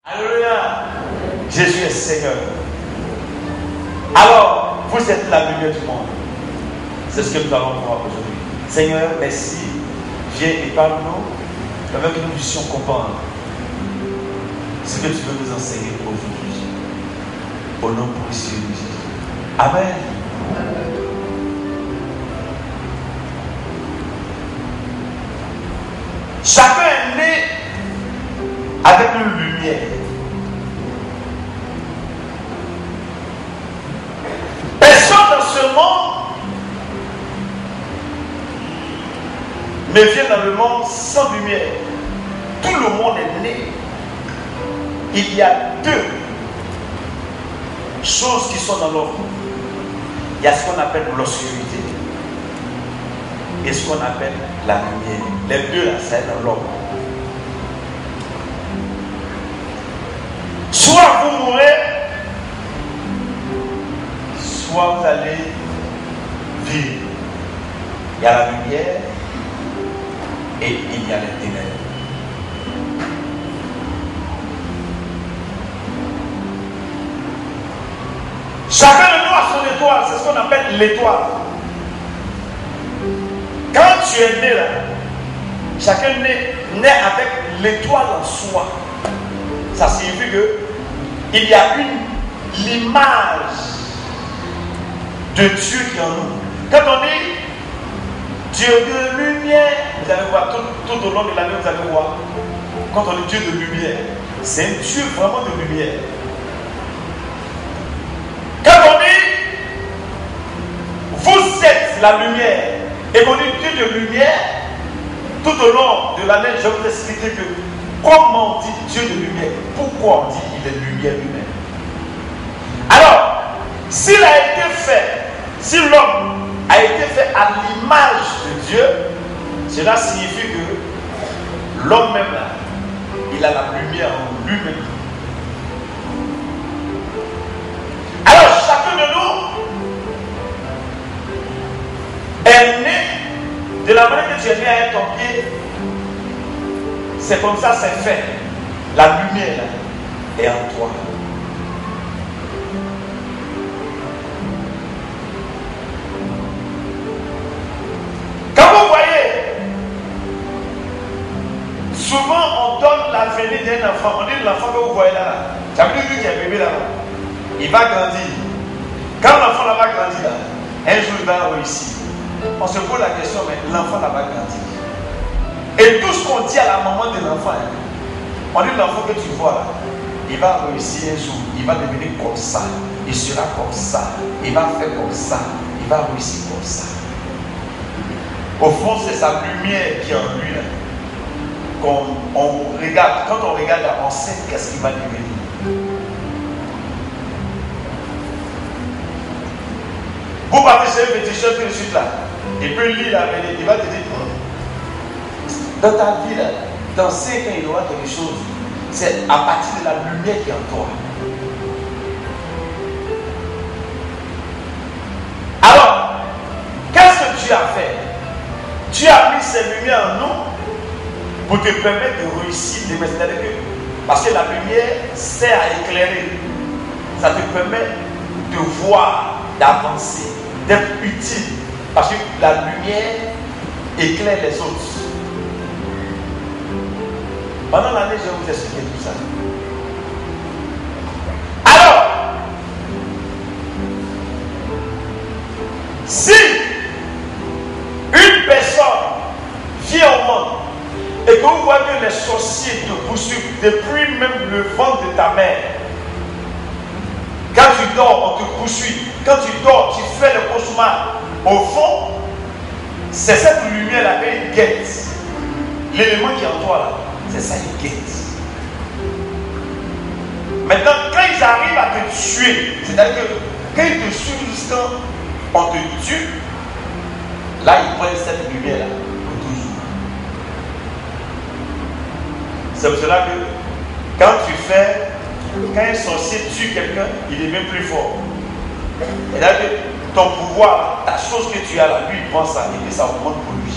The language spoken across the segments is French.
Alléluia. Jésus est Seigneur. Alors, vous êtes la lumière du monde. C'est ce que nous allons voir aujourd'hui. Seigneur, merci. Viens et parle-nous afin que nous puissions comprendre ce que tu veux nous enseigner aujourd'hui. Au nom précieux de Jésus. Amen. Chacun est né avec une lumière. Personne dans ce monde ne vient dans le monde sans lumière. Tout le monde est né. Il y a deux choses qui sont dans l'homme. Il y a ce qu'on appelle l'obscurité et ce qu'on appelle la lumière. Les deux là, c'est dans l'homme. Soit vous mourrez, soit vous allez vivre. Il y a la lumière et il y a les ténèbres. Chacun de nous a son étoile, c'est ce qu'on appelle l'étoile. Quand tu es né là, chacun naît avec l'étoile en soi. Ça signifie que il y a l'image de Dieu qui est en nous. Quand on dit Dieu de lumière, vous allez voir tout au long de l'année, vous allez voir. Quand on dit Dieu de lumière, c'est un Dieu vraiment de lumière. Quand on dit vous êtes la lumière et qu'on dit Dieu de lumière, tout au long de l'année, je vais vous expliquer que comment on dit Dieu de lumière, pourquoi on dit qu'il est lumière lui-même. Alors, s'il a été fait, si l'homme a été fait à l'image de Dieu, cela signifie que l'homme même là, il a la lumière en lui-même. Alors, chacun de nous est né de la manière que tu es né à ton pied. C'est comme ça, c'est fait. La lumière là, est en toi. Quand vous voyez, souvent on donne l'avenir d'un enfant. On dit l'enfant que vous voyez là, ça veut dire qu'il y a un bébé là. Il va grandir. Quand l'enfant là va grandir là, un jour il va réussir. On se pose la question, mais l'enfant là va grandir. Et tout ce qu'on dit à la maman de l'enfant, on dit l'enfant que tu vois là, il va réussir un jour, il va devenir comme ça, il sera comme ça, il va faire comme ça, il va réussir comme ça. Au fond, c'est sa lumière qui est en lui là. On regarde, quand on regarde là, on sait qu'est-ce qu'il va devenir. Vous partez chez un petit chef tout de suite là, il peut lire la vérité, il va te dire dans ta vie là, dans 5 ans il y aura quelque chose. C'est à partir de la lumière qui est en toi. Alors, qu'est-ce que Dieu a fait? Dieu a mis ses lumières en nous pour te permettre de réussir, de rester avec eux. Parce que la lumière sert à éclairer. Ça te permet de voir, d'avancer, d'être utile. Parce que la lumière éclaire les autres. Pendant l'année, je vais vous expliquer tout ça. Alors, si une personne vient au monde et que vous voyez que les sorciers te poursuivent depuis même le ventre de ta mère, quand tu dors, on te poursuit. Quand tu dors, tu fais le cauchemar. Au fond, c'est cette lumière-là qui guette. L'élément qui est en toi là, c'est ça qui guette. Maintenant, quand ils arrivent à te tuer, c'est-à-dire que quand ils te tuent jusqu'à on te tue, là ils prennent cette lumière-là pour toujours. C'est pour cela que quand un sorcier tue quelqu'un, il devient plus fort. C'est-à-dire que ton pouvoir, la chose que tu as là, lui il prend ça et puis ça augmente pour lui.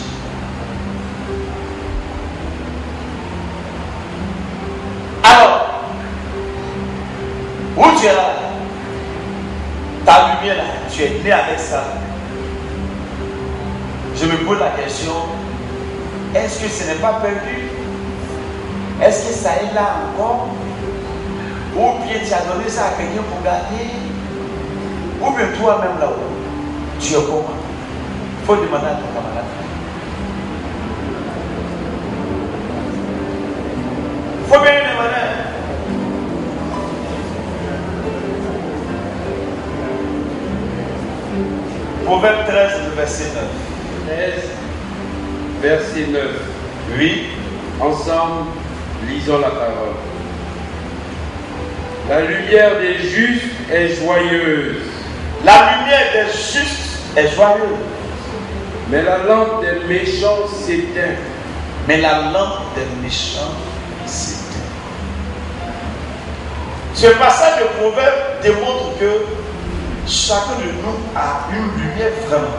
Alors, Où tu es là, ta lumière là, tu es né avec ça. Je me pose la question, est-ce que ce n'est pas perdu? Est-ce que ça est là encore? Ou bien tu as donné ça à quelqu'un pour gagner? Ou bien toi-même là-haut, tu es comment? Il faut demander à ton camarade. Il faut bien lui demander. Proverbe 13, verset 9. 13, verset 9. Oui. Ensemble, lisons la parole. La lumière des justes est joyeuse. La lumière des justes est joyeuse. Mais la lampe des méchants s'éteint. Mais la lampe des méchants s'éteint. Ce passage de Proverbe démontre que chacun de nous a une lumière vraiment.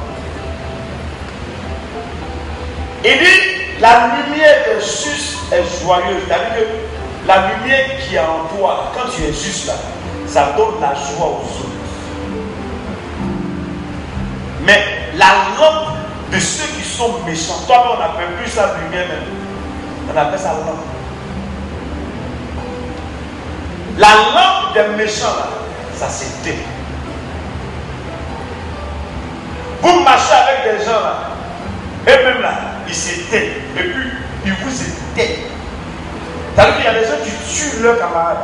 Il dit, la lumière des justes est joyeuse. C'est-à-dire que la lumière qui est en toi, quand tu es juste là, ça donne la joie aux autres. Mais la lampe de ceux qui sont méchants, toi-même on n'appelle plus ça lumière même. On appelle ça lampe. La lampe des méchants là, ça s'éteint. Vous marchez avec des gens là, et même là, ils s'éteignent. Et puis, ils vous éteignent. C'est-à-dire qu'il y a des gens qui tuent leurs camarades.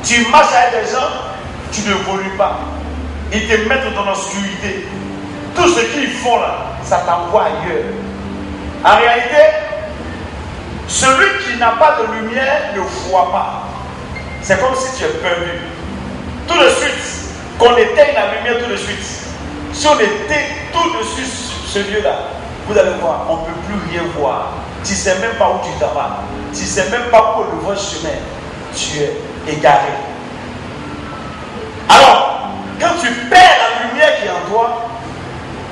Tu marches avec des gens, tu ne évolues pas. Ils te mettent dans l'obscurité. Tout ce qu'ils font là, ça t'envoie ailleurs. En réalité, celui qui n'a pas de lumière ne voit pas. C'est comme si tu es perdu. Tout de suite, qu'on éteigne la lumière tout de suite. Si on éteint tout de suite ce lieu-là, vous allez voir, on ne peut plus rien voir. Tu ne sais même pas où tu t'en vas. Tu ne sais même pas où le vrai chemin. Tu es égaré. Alors, quand tu perds la lumière qui est en toi,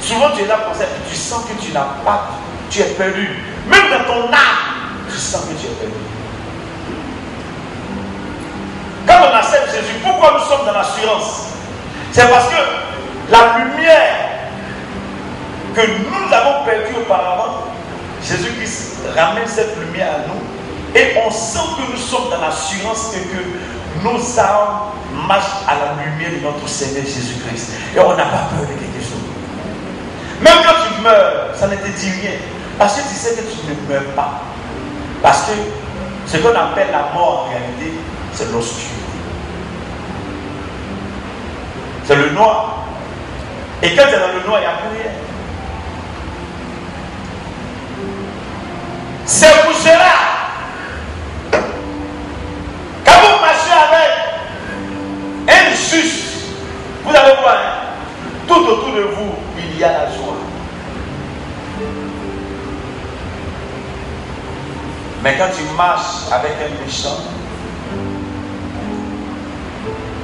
souvent tu es là pour ça, tu sens que tu n'as pas, tu es perdu. Même dans ton âme, tu sens que tu es perdu. Quand on accepte Jésus, pourquoi nous sommes dans l'assurance? C'est parce que la lumière que nous avons perdue auparavant, Jésus-Christ ramène cette lumière à nous et on sent que nous sommes dans l'assurance et que nos âmes marchent à la lumière de notre Seigneur Jésus-Christ. Et on n'a pas peur de quelque chose. Même quand tu meurs, ça ne te dit rien. Parce que tu sais que tu ne meurs pas. Parce que ce qu'on appelle la mort en réalité, c'est l'obscurité. C'est le noir. Et quand tu es dans le noir, il n'y a plus rien. C'est pour cela. Quand vous marchez avec un juste, vous allez voir, tout autour de vous, il y a la joie. Mais quand tu marches avec un méchant,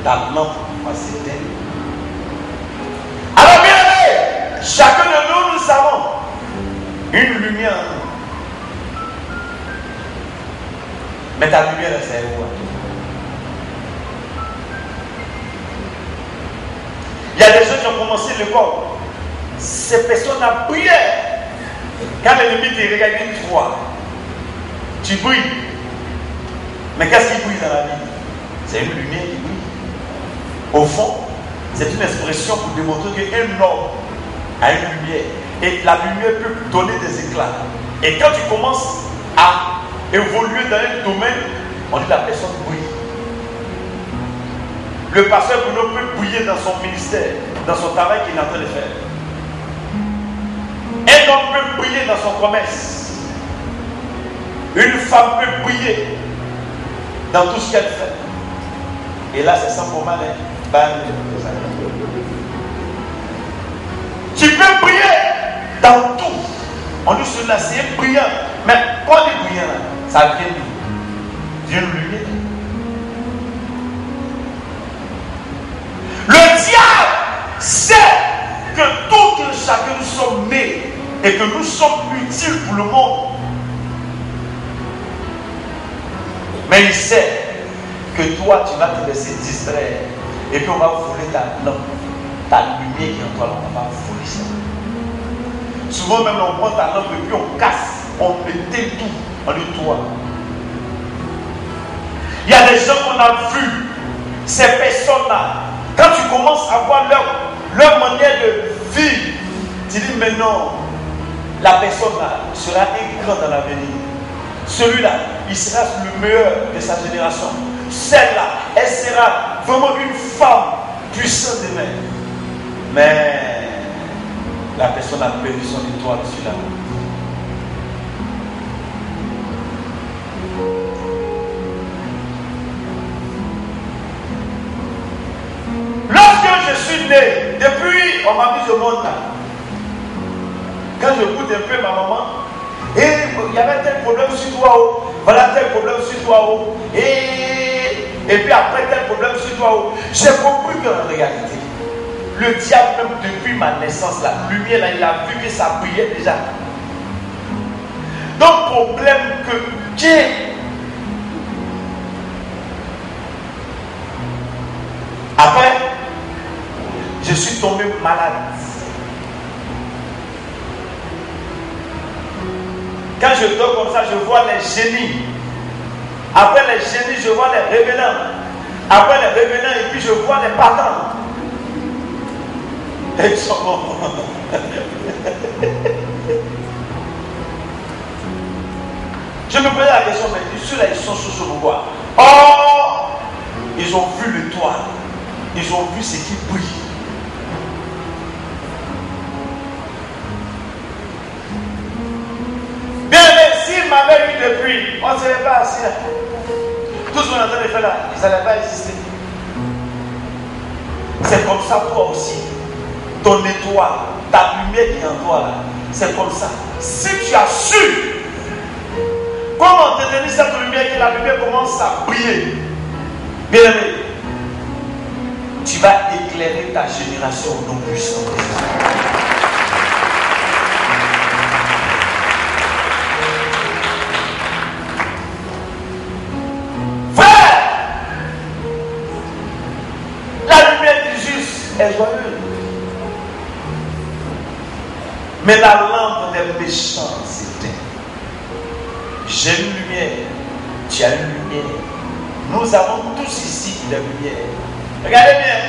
ta lampe va s'éteindre. Alors bien aimé, chacun de nous, nous avons une lumière en nous. Mais ta lumière, c'est où? Il y a des gens qui ont commencé l'école. Ces personnes ont prié. Quand l'ennemi te regarde une fois, tu brilles. Mais qu'est-ce qui brille dans la vie? C'est une lumière qui brille. Au fond, c'est une expression pour démontrer qu'un homme a une lumière. Et la lumière peut donner des éclats. Et quand tu commences à évoluer dans un domaine, on dit la personne brille. Le pasteur Bruno peut briller dans son ministère, dans son travail qu'il est en train de faire. Un homme peut briller dans son commerce. Une femme peut briller dans tout ce qu'elle fait. Et là, c'est ça pour mal. Tu peux briller dans tout. On dit cela, c'est brillant. Mais quand on est brillant, ça vient d'où? D'une lumière. Le diable sait que tout et chacun nous sommes nés et que nous sommes utiles pour le monde. Mais il sait que toi, tu vas te laisser distraire. Et puis on va voler ta lampe, ta lumière qui est en toi, on va voler ça. Souvent même on prend ta lampe et puis on casse, on éteint tout, on dit toi. Il y a des gens qu'on a vus, ces personnes-là, quand tu commences à voir leur manière de vivre, tu dis mais non, la personne-là sera un grand dans l'avenir. Celui-là, il sera le meilleur de sa génération. Celle-là, elle sera vraiment une femme puissante demain. Mais la personne a perdu son étoile sur la route. Lorsque je suis né, depuis on m'a mis au monde là, quand je goûte un peu ma maman, et il y avait tel problème sur toi, oh, voilà tel problème sur toi, oh, et puis après tel problème sur toi, oh, j'ai compris qu'en réalité, le diable même depuis ma naissance, la lumière là, il a vu que ça brillait déjà. Donc problème que Dieu. Après, je suis tombé malade. Quand je dors comme ça, je vois les génies. Après les génies, je vois les révélants. Après les révélants, et puis je vois les patents. Ils sont morts. Je me posais la question, mais ceux-là, ils sont sous pourquoi? Oh, ils ont vu l'étoile. Ils ont vu ce qui brille. Bien, mais s'ils m'avaient eu depuis, on ne serait pas assis là. Tout ce qu'on est en train de faire là, ils n'allaient pas exister. C'est comme ça toi aussi. Ton étoile, ta lumière qui est en toi là, c'est comme ça. Si tu as su comment te donner cette lumière, que la lumière commence à briller, bien aimé, tu vas éclairer ta génération au nom puissant. Frère, la lumière du juste est joyeuse. Mais la lampe des méchants s'éteint. J'ai une lumière, tu as une lumière. Nous avons tous ici une lumière. Regardez bien.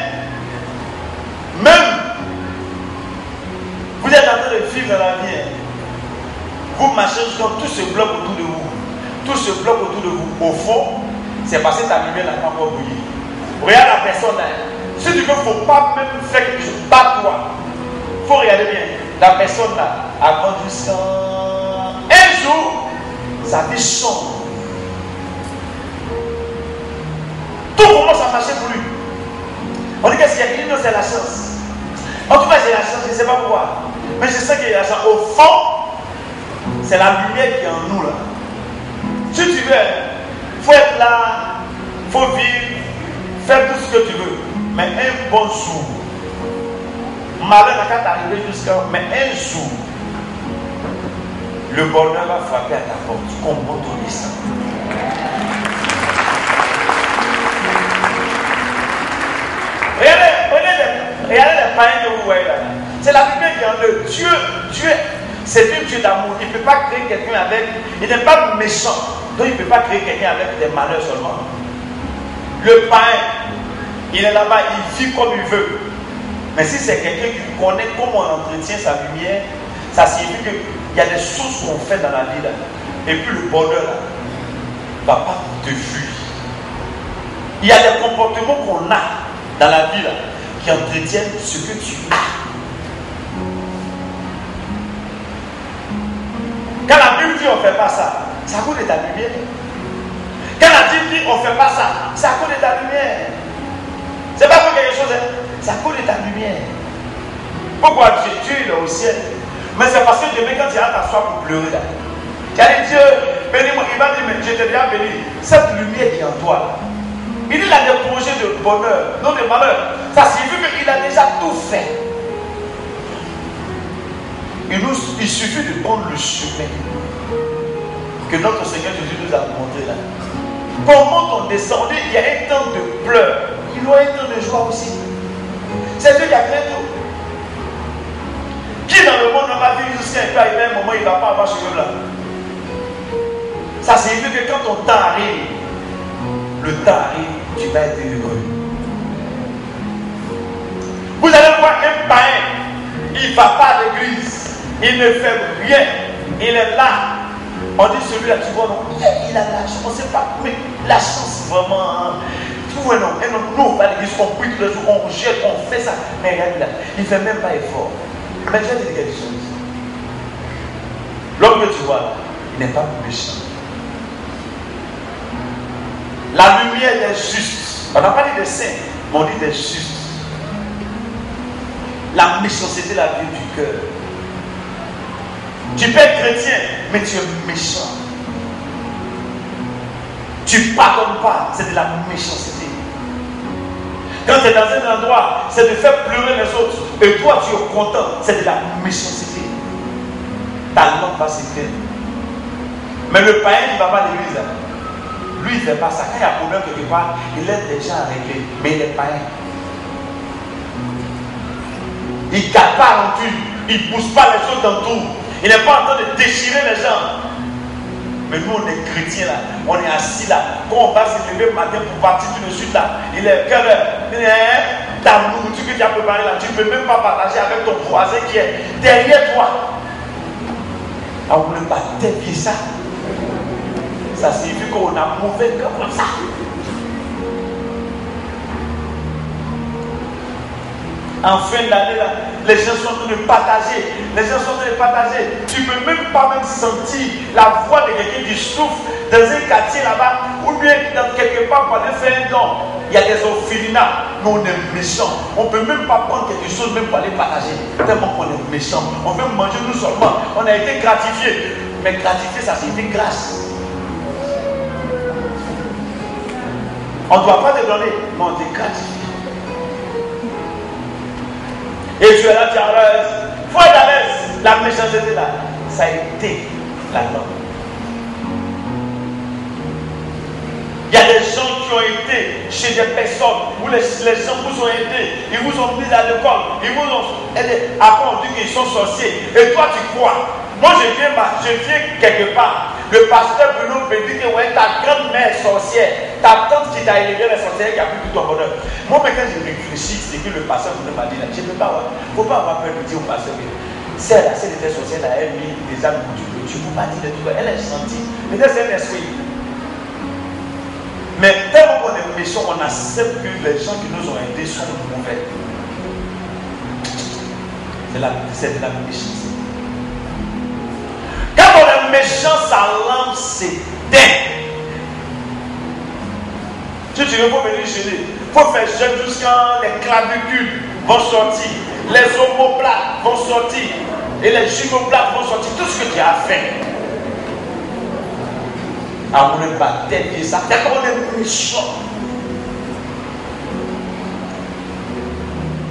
Même, vous êtes en train de vivre la vie. Vous marchez comme tout se bloque autour de vous. Tout se bloque autour de vous. Au fond, c'est parce que ta lumière n'a pas encore brillé. Regarde la personne là. Si tu veux, il ne faut pas même faire quelque chose. Bats-toi. Il faut regarder bien. La personne là a grandi sans. Un jour, sa vie change. Tout commence à marcher pour lui. On dit qu'est-ce qu'il y a? Il dit non, c'est la chance. En tout cas, j'ai la chance, je ne sais pas pourquoi. Mais je sais qu'il y a la chance. Au fond, c'est la lumière qui est en nous là. Si tu veux, il faut être là, il faut vivre, faire tout ce que tu veux. Mais un bon jour, malheur n'a qu'à t'arriver jusqu'à. Mais un jour, le bonheur va frapper à ta porte, comme ton destin. Regardez les païens que vous voyez là. C'est la lumière qui est en eux. Dieu, c'est un Dieu d'amour. Il ne peut pas créer quelqu'un avec. Il n'est pas méchant. Donc il ne peut pas créer quelqu'un avec des malheurs seulement. Le païen, il est là-bas, il vit comme il veut. Mais si c'est quelqu'un qui connaît comment on entretient sa lumière, ça signifie qu'il y a des choses qu'on fait dans la vie là. Et puis le bonheur là ne va pas te fuir. Il y a des comportements qu'on a dans la vie là, qui entretiennent ce que tu as. Quand la Bible dit on ne fait pas ça, c'est à cause de ta lumière. Quand la Bible dit on ne fait pas ça, c'est à cause de ta lumière. C'est pas pour quelque chose, c'est à cause de ta lumière. Pourquoi Dieu il est au ciel? Mais c'est parce que demain, quand tu vas t'asseoir pour pleurer là, tu as dit Dieu, bénis-moi. Il va dire, mais je t'ai déjà béni. Cette lumière qui est en toi là, il dit, il a des projets de bonheur, non de malheur. Ça signifie qu'il a déjà tout fait. Il suffit de prendre le chemin que notre Seigneur Jésus nous a montré là. Comment on descend? Il y a un temps de pleurs. Il y a un temps de joie aussi. C'est Dieu qui a créé tout. Qui dans le monde n'a pas vu jusqu'à un moment où il ne va pas avoir cheveux blancs? Ça signifie que quand ton temps arrive, le temps arrive, tu vas être heureux. Vous allez voir un païen, il ne va pas à l'église, il ne fait rien, il est là. On dit celui-là, tu vois, non, il a la chance, on ne sait pas, mais la chance vraiment. Tu vois, non, nous on va à l'église, on prie tous les jours, on jette, on fait ça. Mais regarde là, il ne fait même pas effort. Mais je vais te dire quelque chose. L'homme que tu vois là, il n'est pas méchant. La lumière des justes. On n'a pas dit des saints, mais on dit des justes. La méchanceté, la vie du cœur. Tu peux être chrétien, mais tu es méchant. Tu ne pardonnes pas, c'est de la méchanceté. Quand tu es dans un endroit, c'est de faire pleurer les autres. Et toi, tu es content, c'est de la méchanceté. Ta langue va s'éteindre. Mais le païen, il ne va pas à l'église. Lui, il ne fait pas ça. Quand il y a un problème quelque part, il aide les gens à régler. Mais il est païen. Il ne garde pas rancune. Il ne pousse pas les autres dans tout. Il n'est pas en train de déchirer les gens. Mais nous, on est chrétiens là. On est assis là. Quand on va se lever le matin pour partir tout de suite là, il est quelle heure? Ta nourriture que tu as préparée là, tu ne peux même pas partager avec ton voisin qui est derrière toi. Ah, on ne pas dévier ça. Ça signifie qu'on a mauvais cœur comme ça. En fin d'année, là, les gens sont en train de partager. Les gens sont en train de partager. Tu ne peux même pas sentir la voix de quelqu'un qui souffre dans un quartier là-bas, ou bien dans quelque part pour aller faire un don. Il y a des orphelinats. Nous, on est méchants. On ne peut même pas prendre quelque chose même pour aller partager. Tellement qu'on est méchants. On veut manger nous seulement. On a été gratifiés. Mais gratifier, ça signifie grâce. On ne doit pas te donner, mais on te gratifie. Et tu es là, tu es à l'aise. Il faut être à l'aise. La méchanceté là, ça a été la norme. Il y a des gens qui ont été chez des personnes où les gens vous ont aidé, ils vous ont mis à l'école, ils vous ont aidé. Après on dit qu'ils sont sorciers. Et toi tu crois. Moi je viens quelque part. Le pasteur Bruno me dit que ouais, ta grand-mère sorcière, ta tante qui t'a élevé la sorcière qui a pris tout ton bonheur. Moi, quand je réfléchis, c'est que le pasteur Bruno m'a dit là, je ne peux pas, il ne faut pas avoir peur de dire au pasteur que celle-là, celle était sorcière, là, elle mis des âmes pour Dieu. Je ne peux pas dire de tout, elle est gentille. Peut-être c'est un esprit. Mais tellement qu'on est méchant, on accepte que les gens qui nous ont aidés sont mauvais. C'est de la méchanceté. Quand on est méchant, sa langue s'éteint. Si tu veux venir chez lui, il faut faire jeûne jusqu'à les clavicules vont sortir, les omoplates vont sortir, et les gynoplates vont sortir, tout ce que tu as fait. Ah, on ne pas dévier ça. D'accord, on est méchant.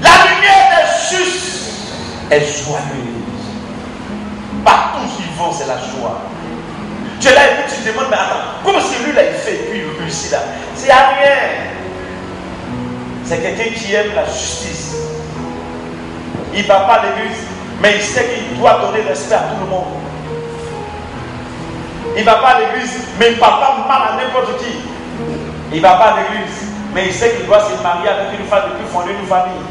La lumière des justes est joyeuse. Partout où ils vont, c'est la joie. Tu es là et puis tu te demandes, mais attends, comment celui-là il fait et puis il réussit là? C'est rien. C'est quelqu'un qui aime la justice. Il ne va pas à l'église, mais il sait qu'il doit donner respect à tout le monde. Il ne va pas à l'église, mais il ne parle pas mal à n'importe qui. Il ne va pas à l'église, mais il sait qu'il doit se marier avec une femme et puis fonder une famille.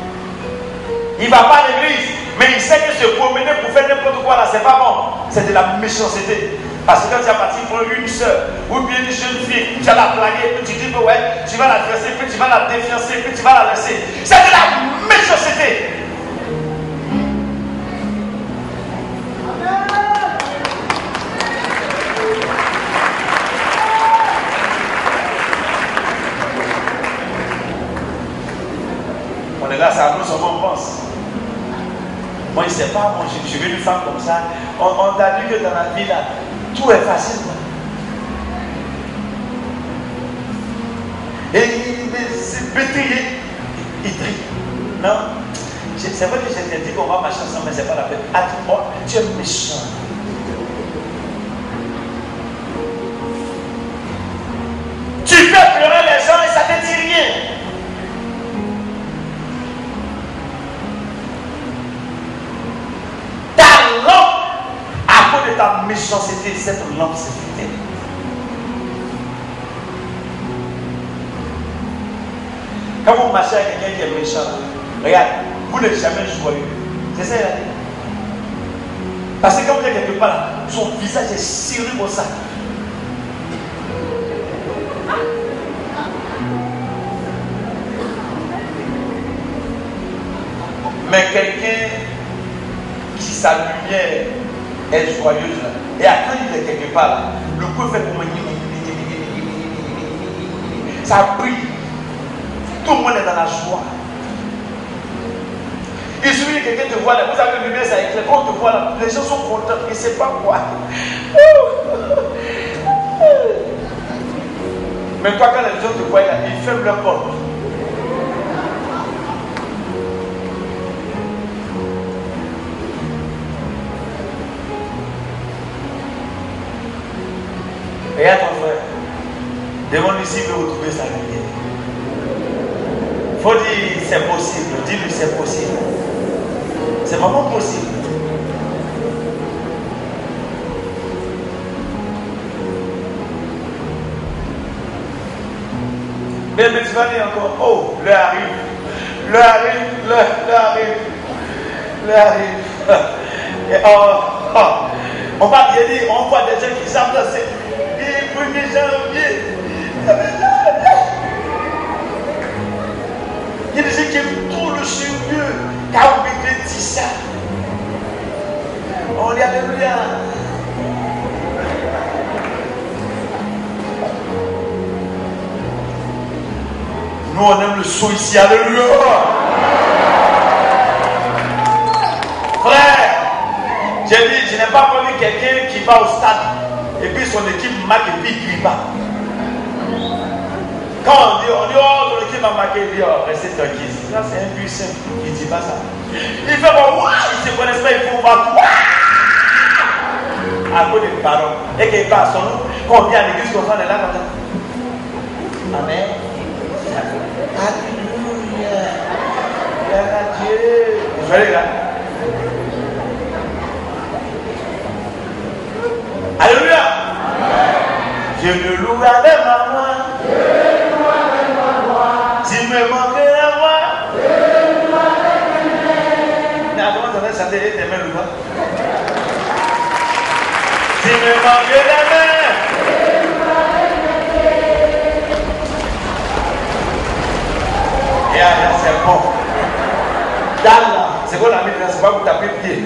Il ne va pas à l'église, mais il sait que se promener pour faire n'importe quoi là, c'est pas bon. C'est de la méchanceté. Parce que quand tu as parti pour une soeur ou bien une jeune fille, tu vas la plaguer, puis tu dis que ouais, tu vas la dresser, puis tu vas la défiancer, puis tu vas la laisser. C'est de la méchanceté. On est là, c'est à nous seulement on pense. Moi, il ne sait pas, moi, je veux une femme comme ça. On t'a dit que dans la vie, là, tout est facile. Et c'est pétrier. Il trie. Non. C'est vrai que j'ai dit qu'on va marcher ensemble, mais ce n'est pas la peine. Attends, tu es méchant. lampe s'éteigne. Quand vous marchez avec quelqu'un qui est méchant, regarde, vous n'êtes jamais joyeux. C'est ça, il a dit. Parce que quand vous êtes quelque part, son visage est serré comme ça. Mais quelqu'un qui sa lumière est joyeuse, et quand il est quelque part, là, le coup fait comme ça brille. Tout le monde est dans la joie. Il suffit que quelqu'un te voit là, vous avez lumière, ça éclaire. Quand on te voit là, les gens sont contents, ils ne savent pas quoi. Mais toi, quand les gens te voient là, ils ferment leur porte. Regarde ton frère. Demande ici de retrouver sa lumière. Il faut dire c'est possible. Dis-lui c'est possible. C'est vraiment possible. Mais tu vas dire encore, oh, l'heure arrive. L'heure arrive, l'heure arrive. L'heure arrive. Et on va bien dire, on voit des gens qui savent danser. Et 1er janvier. Il y a des gens qui aiment tout le Seigneur. Car vous dit ça. On dit alléluia. Nous on aime le saut ici, alléluia. Frère, j'ai dit, je n'ai pas connu quelqu'un qui va au stade et puis son équipe marque et puis il ne crie pas. Quand on dit, oh, ton équipe a marqué, il dit, oh, restez tranquille. Là, c'est un but simple. Il ne dit pas ça. Il fait bon, il ne se connaissent pas, il faut voir tout. À cause des parents. Et qu'il passe son nom, quand on vient à l'église, on est là comme ça. Amen. Alléluia. Gloire à Dieu. Vous voyez là. Alléluia. Je le loue avec ma voix. Tu me manques la voix. Mais comment tu vas chanter tes mains le doigt? Tu me manques la main. Et là, c'est bon. Là, c'est quoi la mise? C'est pas pour taper le pied.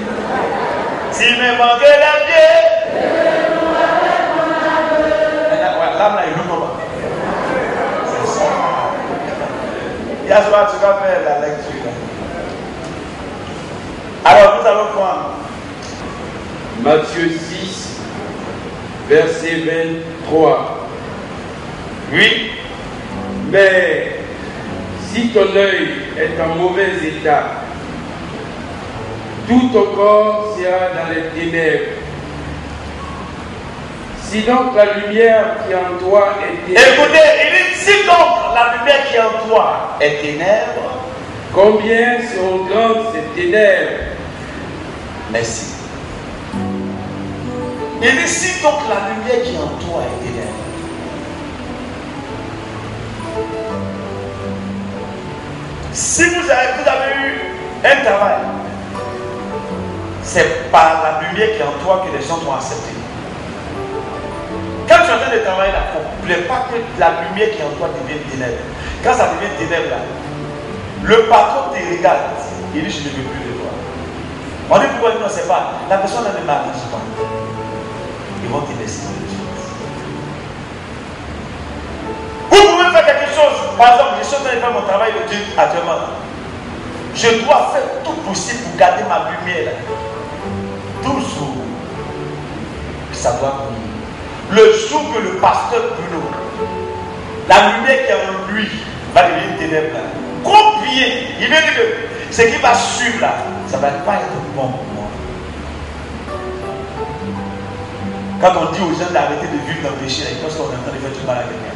Tu me manques la pied. Là, il loue comment? C'est ça. Il y a ce que tu vas faire la lecture. Alors, nous allons prendre Matthieu 6, verset 23. Oui. Mais si ton œil est en mauvais état, tout ton corps sera dans les ténèbres. Si donc la lumière qui est en toi est ténèbres. Écoutez, il dit si donc la lumière qui est en toi est ténèbres, combien seront grandes ces ténèbres? Merci. Il dit si donc la lumière qui est en toi est ténèbres. Si vous avez eu un travail, c'est par la lumière qui est en toi que les gens t'ont accepté. Quand tu es en train de travailler là, il ne plaît pas que la lumière qui est en toi devienne ténèbres. Quand ça devient ténèbres là, le patron te regarde, il dit je ne veux plus de toi. On dit pourquoi il ne sait pas. La personne ne m'arrive pas. Ils vont te laisser les choses. Vous pouvez faire quelque chose. Par exemple, je suis en train de faire mon travail de Dieu actuellement. Je dois faire tout possible pour garder ma lumière là. Toujours. Ça doit briller. Le jour que le pasteur Bruno, la lumière qui est en lui va devenir ténèbres là. Combien? Il veut dire que ce qui va suivre là, ça ne va pas être bon pour moi. Quand on dit aux gens d'arrêter de vivre dans le péché, ils pensent qu'on est en train de faire du mal à quelqu'un.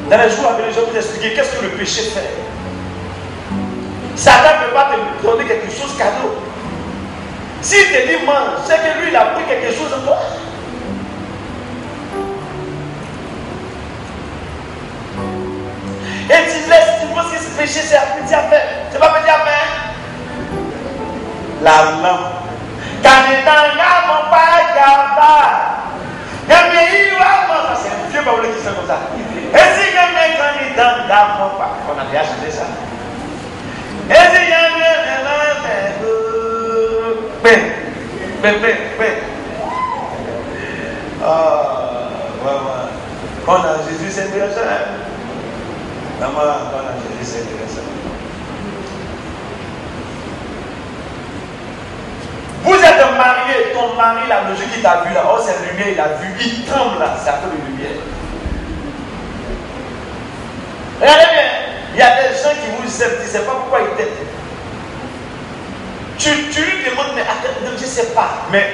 Dans les jours à venir, je vais vous expliquer qu'est-ce que le péché fait. Satan ne peut pas te donner quelque chose cadeau. S'il te dit mange, c'est que lui il a pris quelque chose en toi. Et tu laisses, tu penses que ce péché c'est un petit affaire. C'est pas petit affaire. La lampe. Quand il est dans mon père, c'est un vieux baoulé qui fait comme ça. Et si quelqu'un est dans mon père, on a déjà chanté ça. Et si quand on a Jésus, c'est intéressant. Maman, quand on a Jésus, c'est intéressant. Vous êtes marié, ton mari, la logique qui t'a vu là, oh cette lumière, il a vu, il tremble là, c'est à cause de lumière. Regardez bien, il y a des gens qui vous aiment, tu ne sais pas pourquoi ils t'aiment. Tu lui demandes, mais attends, je ne sais pas, mais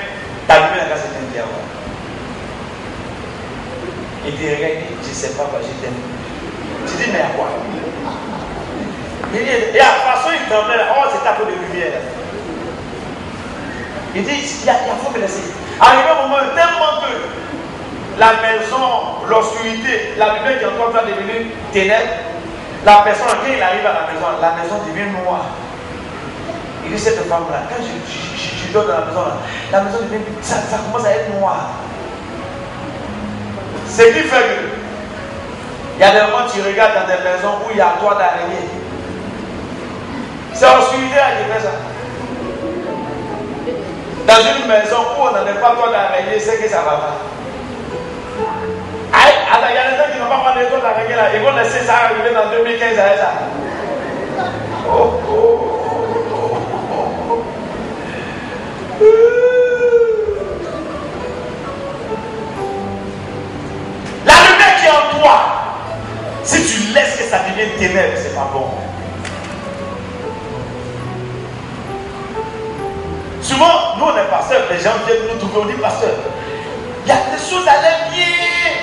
ta lumière là, c'est un diable. Il dit, regarde, je ne sais pas quoi, je t'aime. Tu dis, mais à quoi? Et à la façon il tremblait là, oh c'est à cause de lumière. Il dit, il faut me laisser. Arrivé au moment tellement que la maison, l'obscurité, la lumière qui est en train de devenir ténèbres, la personne, quand il arrive à la maison devient noire. Il dit, cette femme-là, quand je dors dans la maison devient, ça commence à être noir. Ce qui fait que, il y a des moments où tu regardes dans des maisons où il y a toit d'araignée. C'est l'obscurité là qui fait ça. Dans une maison où on n'en a pas toit d'araignée, c'est que ça va pas. Aïe, alors il y a des gens qui n'ont pas parlé de toit d'araignée là, ils vont laisser ça arriver dans 2015 avec ça. La lumière qui est en toi, si tu laisses que ça devienne ténèbres, c'est pas bon. Souvent, nous on est pasteurs, les gens viennent nous trouver, on dit pasteur, il y a des choses à l'air bien,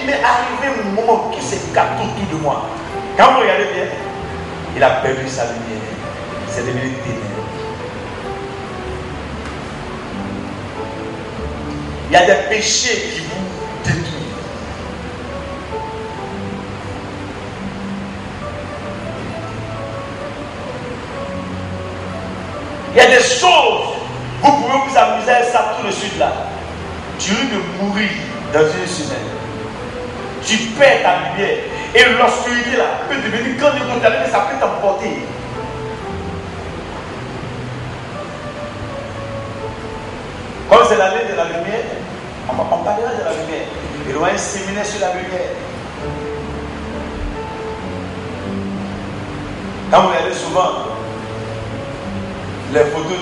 mais arrivé un moment qui se gâte autour de moi. Quand vous regardez bien, il a perdu sa lumière, c'est devenu ténèbres. Il y a des péchés qui vous détruisent. Il y a des choses, vous pouvez vous amuser à ça tout de suite là. Tu risques de mourir dans une semaine. Tu perds ta lumière. Et l'obscurité là peut devenir quand il vous mais ça peut t'emporter. Comme c'est l'année de la lumière, on parlera de la lumière. Il doit y avoir un séminaire sur la lumière. Quand vous regardez souvent les photos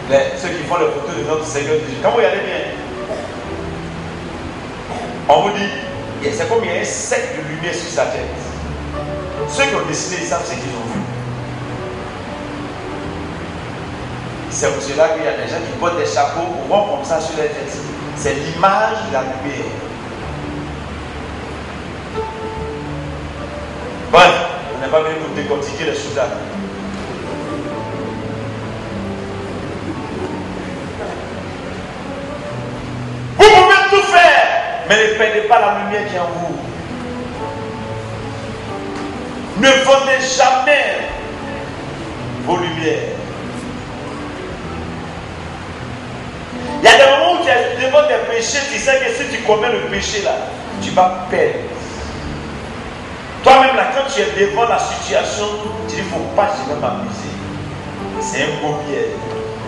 de ceux qui font les photos de notre Seigneur Jésus, quand vous regardez bien, on vous dit, c'est comme il y a un cercle de lumière sur sa tête. Ceux qui ont dessiné, ils savent ce qu'ils ont vu. C'est pour cela qu'il y a des gens qui portent des chapeaux ronds comme ça sur les têtes. C'est l'image de la lumière. Bon, on n'est pas venu nous décortiquer les choses là. Vous pouvez tout faire, mais ne perdez pas la lumière qui est en vous. Ne vendez jamais vos lumières. Il y a des moments où tu es devant des péchés, tu sais que si tu commets le péché là, tu vas perdre. Toi-même là, quand tu es devant la situation, tu dis, il ne faut pas que je vais m'amuser. C'est un beau piège.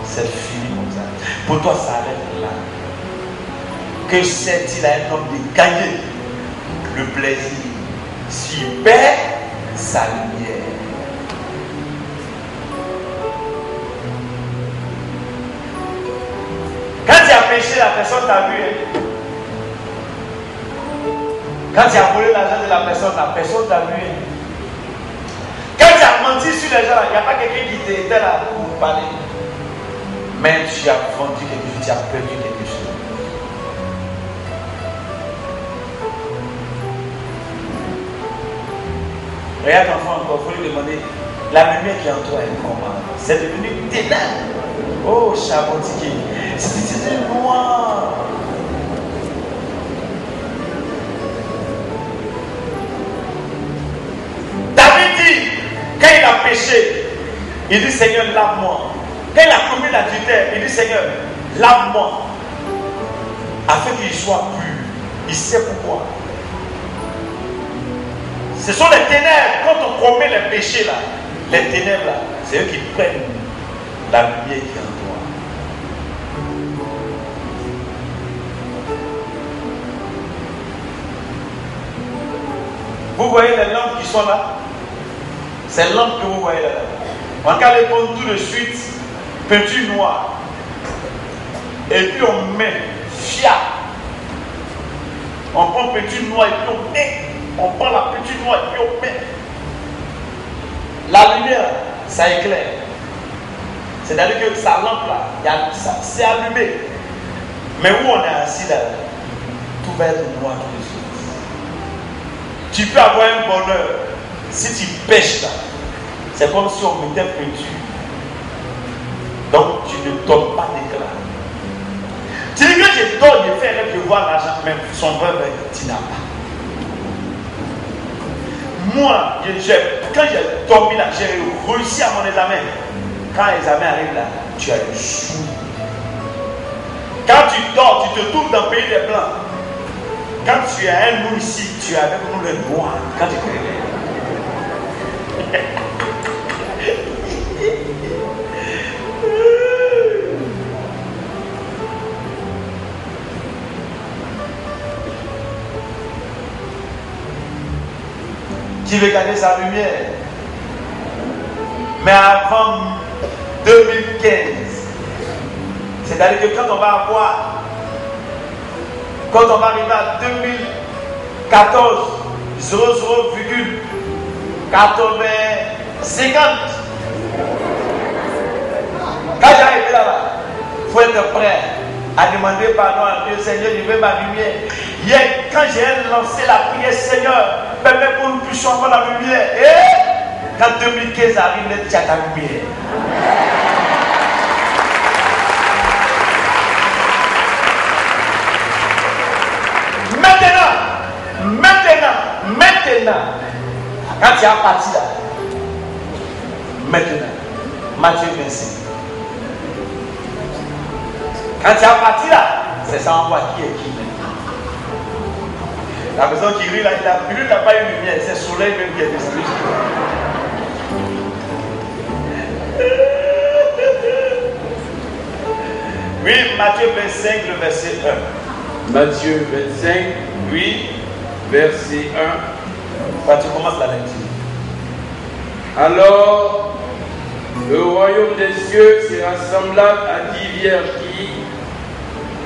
C'est fini comme ça. Pour toi, ça arrête là. Que sert-il à un homme de gagner le plaisir s'il perd sa lumière? Quand tu as péché, la personne t'a vu. Quand tu as volé l'argent de la personne t'a vu. Quand tu as menti sur les gens, il n'y a pas quelqu'un qui t'était là pour parler. Mais tu as vendu quelque chose, tu as perdu quelque chose. Regarde enfant encore, il faut lui demander, la lumière qui est en toi est comment? C'est devenu ténèbres. Oh, Chabotiki. C'était noir. David dit, quand il a péché, il dit Seigneur, lave-moi. Quand il a commis l'adultère, il dit Seigneur, lave-moi. Afin qu'il soit pur. Il sait pourquoi. Ce sont les ténèbres. Quand on commet les péchés là, les ténèbres là, c'est eux qui prennent la lumière qui est en toi. Vous voyez les lampes qui sont là? Ces lampes que vous voyez là. On va les prendre tout de suite, peinture noire. Et puis on met fiat. On prend peinture noire et puis on met. On prend la peinture noire et puis on met. La lumière, ça éclaire. C'est-à-dire que sa lampe là, c'est allumé. Mais où on est assis là, tout va être noir tout de suite. Tu peux avoir un bonheur si tu pêches là. C'est comme si on mettait peinture. Donc tu ne donnes pas d'éclat. Tu dis que je donne, je fais rêve, je vois l'argent, mais son rêve, tu n'as pas. Moi, quand j'ai dormi là, j'ai réussi à mon examen. Quand l'examen arrive là, tu as le chou. Quand tu dors, tu te trouves dans le pays des blancs. Quand tu as un nous ici, tu as avec nous le noir. Quand tu te réveilles. Qui veut garder sa lumière? Mais avant 2015, c'est-à-dire que quand on va arriver à 2014, 00,50. Quand j'arrive là-bas, il faut être prêt à demander pardon à Dieu. Seigneur, je veux ma lumière. Hier, quand j'ai lancé la prière, Seigneur, permets pour nous puissions avoir la lumière. Et quand 2015 arrive, tu as ta lumière. Maintenant, quand tu as parti là, maintenant, Matthieu 25. Quand tu as parti là, c'est ça on voit qui est qui maintenant. La personne qui rit là, il n'a pas eu lumière, c'est le soleil même qui est détruit. Oui, Matthieu 25, le verset 1. Matthieu 25, oui, verset 1. Quand tu commences la lecture. Alors, le royaume des cieux sera semblable à 10 vierges qui,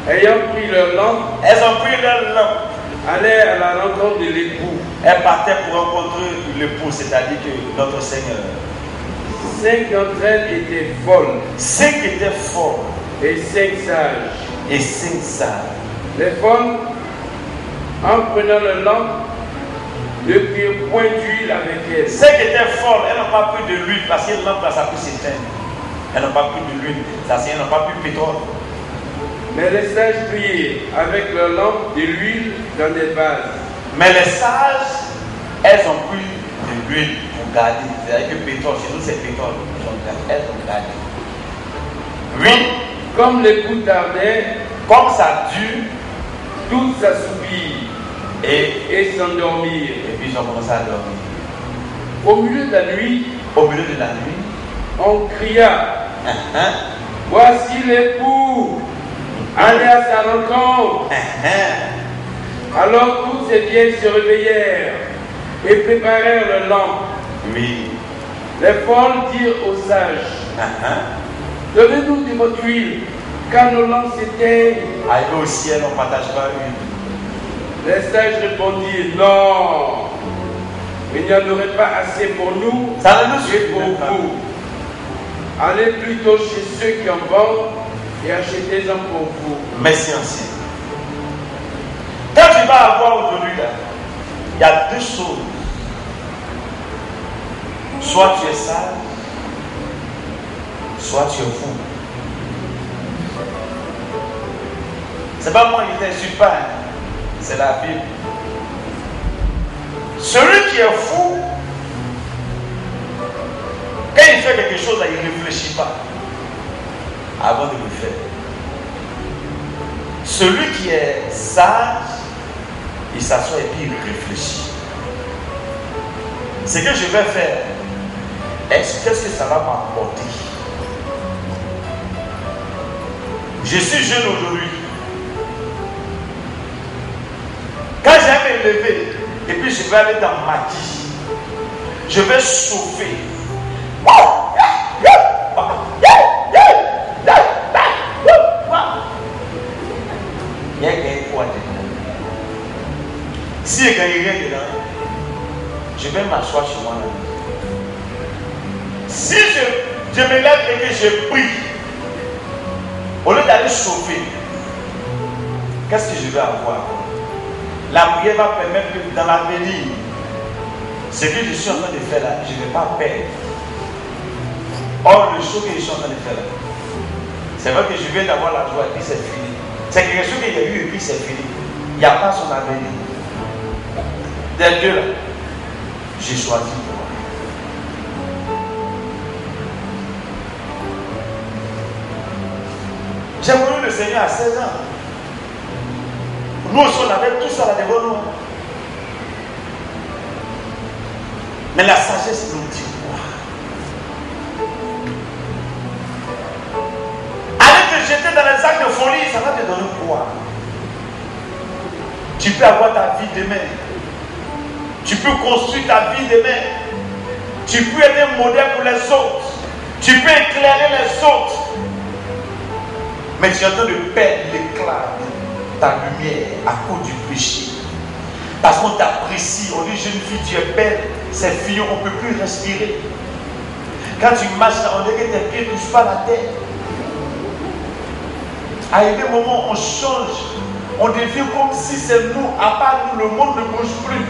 ayant pris leur lampe, elles ont pris leur lampe, allaient à la rencontre de l'époux. Elles partaient pour rencontrer l'époux, c'est-à-dire que notre Seigneur. 5 d'entre elles étaient folles. 5 étaient folles. Et 5 sages. Et 5 sages. Les folles, en prenant leur lampe, ne prirent point d'huile avec elles. 5 étaient folles, elles n'ont pas pris de l'huile parce que la lampe là, ça peut s'éteindre. Elles n'ont pas pris de l'huile, elles n'ont pas pris de pétrole. Mais les sages prirent avec leur lampe de l'huile dans des vases. Mais les sages, elles ont pris de l'huile pour garder. C'est-à-dire que pétrole, chez nous c'est pétrole. Elles ont gardé. Oui. Comme l'époux tardait, comme ça dure, toutes s'assoupirent et s'endormirent. Et puis ils ont commencé à dormir. Au milieu de la nuit, on cria, voici l'époux, allez à sa rencontre. Alors toutes ces vieilles se réveillèrent et préparèrent leurs lampes. Oui. Les folles dirent aux sages, donnez-nous de votre huile, car nos lampes s'éteignent. Arrivé au ciel, on ne partage pas l'huile. Les sages répondirent, non, il n'y en aurait pas assez pour nous et pour vous. Allez plutôt chez ceux qui en vendent et achetez-en pour vous. Merci ancien. Quand tu vas avoir aujourd'hui là, il y a deux choses. Soit tu es sage, soit tu es fou. C'est pas moi qui t'insulte pas, hein. C'est la Bible. Celui qui est fou, quand il fait quelque chose, il ne réfléchit pas avant de le faire. Celui qui est sage, il s'assoit et puis il réfléchit. Ce que je vais faire, qu'est-ce que ça va m'apporter? Je suis jeune aujourd'hui. Quand je vais me lever, et puis je vais aller dans ma vie, je vais chauffer. Il y a gagné quoi dedans? Si il y a gagné rien dedans, je vais m'asseoir chez moi. Si je me lève et que je prie, au lieu d'aller chauffer, qu'est-ce que je vais avoir? La prière va permettre que dans l'avenir, ce que je suis en train de faire là, je ne vais pas perdre. Or, le show que je suis en train de faire là, c'est vrai que je viens d'avoir la joie et puis c'est fini. C'est quelque chose qu'il y a eu et puis c'est fini. Il n'y a pas son avenir. Des deux là, j'ai choisi pour moi. J'ai connu le Seigneur à 16 ans. Nous aussi, on avait tout ça là devant nous. Mais la sagesse nous dit quoi? Aller te jeter dans les actes de folie, ça va te donner quoi? Tu peux avoir ta vie demain. Tu peux construire ta vie demain. Tu peux être un modèle pour les autres. Tu peux éclairer les autres. Mais tu es en train de perdre l'éclat de ta lumière à cause du péché. Parce qu'on t'apprécie, on dit jeune fille, tu es belle. Ces filles, on ne peut plus respirer. Quand tu marches, on dit que tes pieds ne touchent pas la terre. À un moment, on change. On devient comme si c'est nous, à part nous, le monde ne bouge plus.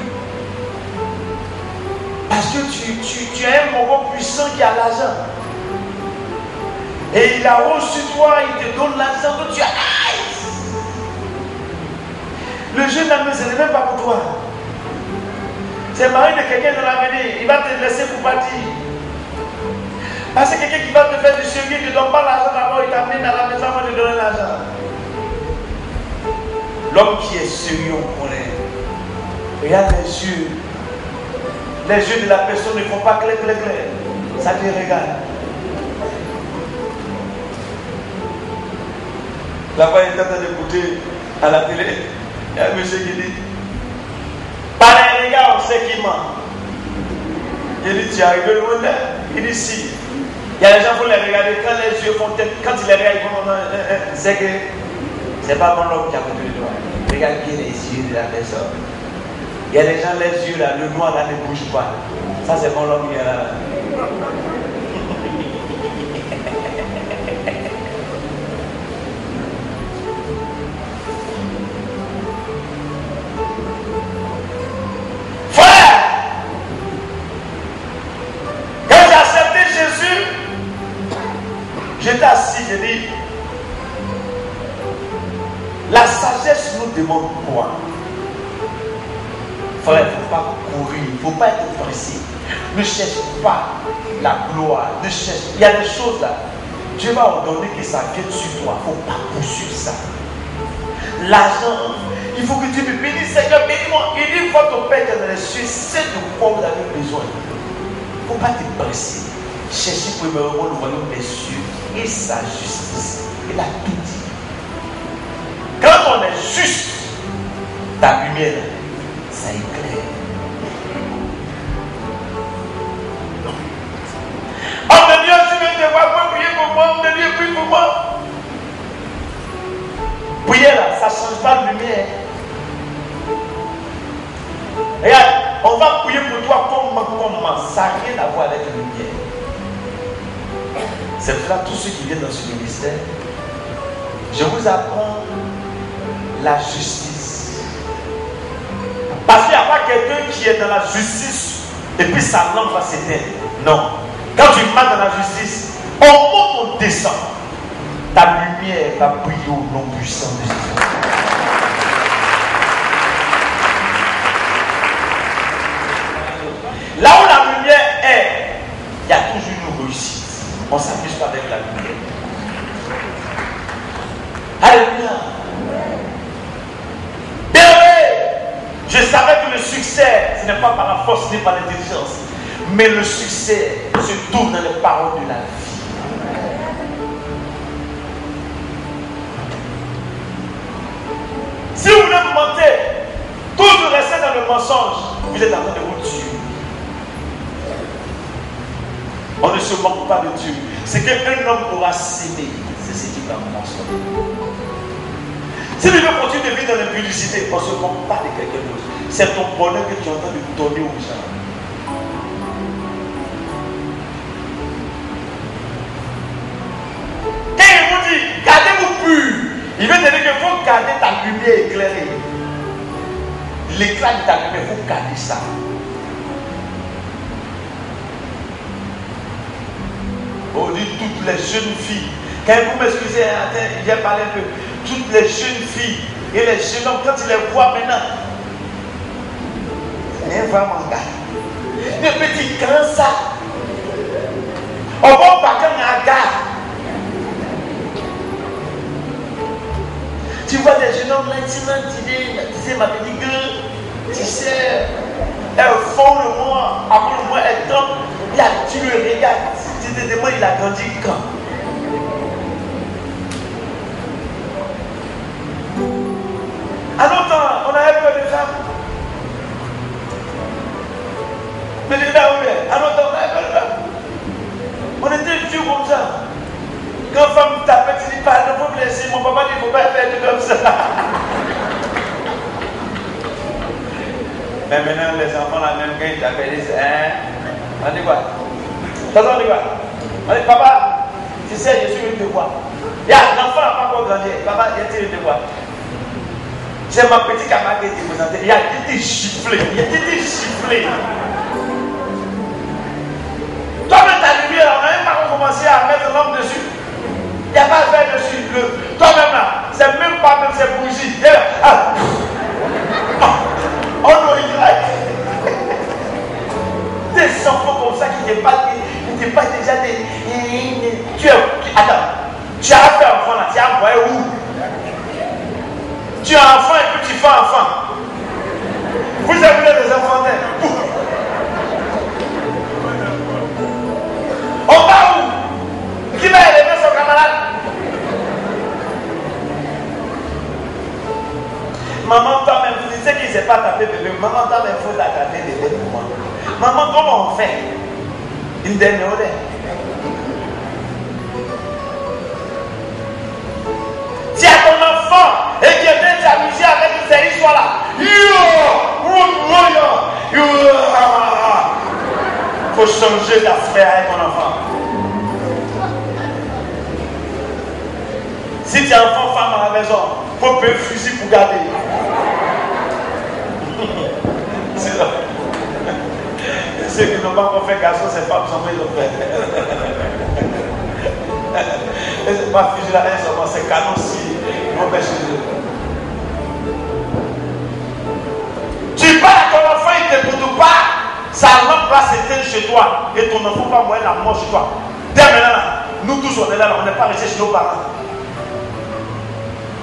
Parce que tu es un moment puissant qui a l'argent. Et il a reçu toi, il te donne l'argent, donc tu as. Le jeune homme, ce n'est même pas pour toi. C'est le mari de quelqu'un dans l'avenir, il va te laisser pour partir. Parce que quelqu'un qui va te faire du sérieux, il ne te donne pas l'argent d'abord, il t'amène à la maison avant de te donner l'argent. L'homme qui est sérieux, on connaît. Regarde les yeux. Les yeux de la personne ne font pas clair. Ça te regarde. Là-bas, il est en train d'écouter à la télé. Il y a un monsieur qui dit, par les regards, on sait qui ment. Il dit, tu es arrivé loin là. Il dit, si. Il y a des gens qui vont les regarder, quand les yeux font tête, quand ils les regardent, ils vont, c'est que c'est pas bon l'homme qui a côté de toi. Regarde bien les yeux de la personne. Il y a des gens, les yeux là, le noir là ne bouge pas. Ça, c'est bon l'homme qui est là. J'étais assis, j'ai dit, la sagesse nous demande quoi? Frère, il ne faut pas courir, il ne faut pas être pressé. Ne cherche pas la gloire, ne cherche. Il y a des choses là, Dieu va ordonner que ça vienne sur toi, il ne faut pas poursuivre ça. L'argent, il faut que Dieu me bénisse, Seigneur, bénis-moi. Il dit, votre Père qui est dans les cieux, c'est de quoi vous avez besoin. Il ne faut pas te presser. Cherchez premièrement le royaume des cieux et sa justice. Il a tout dit. Quand on est juste, ta lumière, ça éclaire. Homme de Dieu, tu viens te voir, prier pour moi, homme de Dieu, prie pour moi. Prier là, ça ne change pas de lumière. Regarde, on va prier pour toi comment, ça n'a rien à voir avec la lumière. C'est pour cela tous ceux qui viennent dans ce ministère, je vous apprends la justice. Parce qu'il n'y a pas quelqu'un qui est dans la justice et puis sa lampe va s'éteindre. Non. Quand tu marches dans la justice, on monte, on descend. Ta lumière va briller au nom puissant de Jésus. que le succès, ce n'est pas par la force ni par l'intelligence, mais le succès se trouve dans les paroles de la vie. Si vous voulez mentir, toujours rester dans le mensonge, vous êtes en train de vous tuer. On ne se moque pas de Dieu. Ce qu'un homme aura sémé, c'est ce qu'il va consommer. Si tu veux continuer de vivre dans l'impudicité, on ne se moque pas de quelque chose. C'est ton bonheur que tu es en train de donner aux gens. Quand il vous dit, gardez-vous pur, il veut te dire qu'il faut garder ta lumière éclairée. L'éclat de ta lumière, il faut garder ça. On dit toutes les jeunes filles. Quand vous m'excusez, j'ai parlé un peu. Toutes les jeunes filles et les jeunes hommes, quand ils les voient maintenant, c'est vraiment gars. Les petits grands ça. On va pas comme un gars. Tu vois des jeunes hommes là, tu sais, ma petite gueule, tu sais, elles font le moi, après le moi, elles tombent, tu le regardes, tu te demandes, il a grandi quand? À longtemps, on avait peur des femmes. Mais les gars, oui, à longtemps, on avait peur des femmes. On était vieux comme ça. Quand femme tapait, tu dis pas, ne faut me laisser. Mon papa dit, il ne faut pas faire comme ça. Mais maintenant, les enfants, là, même quand ils t'appellent, ils disent, on dit quoi? T'entends, on dit quoi? On dit, papa, tu sais, je suis une devoir. L'enfant n'a pas encore grandi. Papa, il y a une devoir. J'ai ma petite camarade qui était présentée. Il a été giflé. Toi-même, ta lumière, on n'a même pas commencé à mettre l'homme dessus. Il n'y a pas à faire dessus. Toi-même là, c'est même pas même ces bougies. On dirait. Des enfants comme ça qui n'étaient pas déjà des. Attends, tu as fait enfant là, tu as envoyé où? Tu as enfant et puis tu fais enfant. Vous avez des enfants. On va où? Qui va élever son camarade? Maman, toi-même, tu sais qu'il ne s'est pas tapé bébé. Maman, toi-même, il faut t'attraper bébé pour moi. Maman, comment on fait? Une dernière heure. Tu as ton enfant et qui est venu t'amuser avec ces histoires-là. Il faut changer d'aspect avec ton enfant. Si tu es enfant, femme à la maison, il faut payer fusil pour garder. C'est ça. Ceux qui n'ont pas encore fait garçon, c'est pas besoin de le faire. Et c'est pas fusil là, c'est canon si on met chez eux. Tu parles à ton enfant, il ne t'écoute pas, sa lampe va s'éteindre chez toi et ton enfant va mourir la mort chez toi. Dès maintenant, nous tous on est là, on n'est pas restés chez nos parents.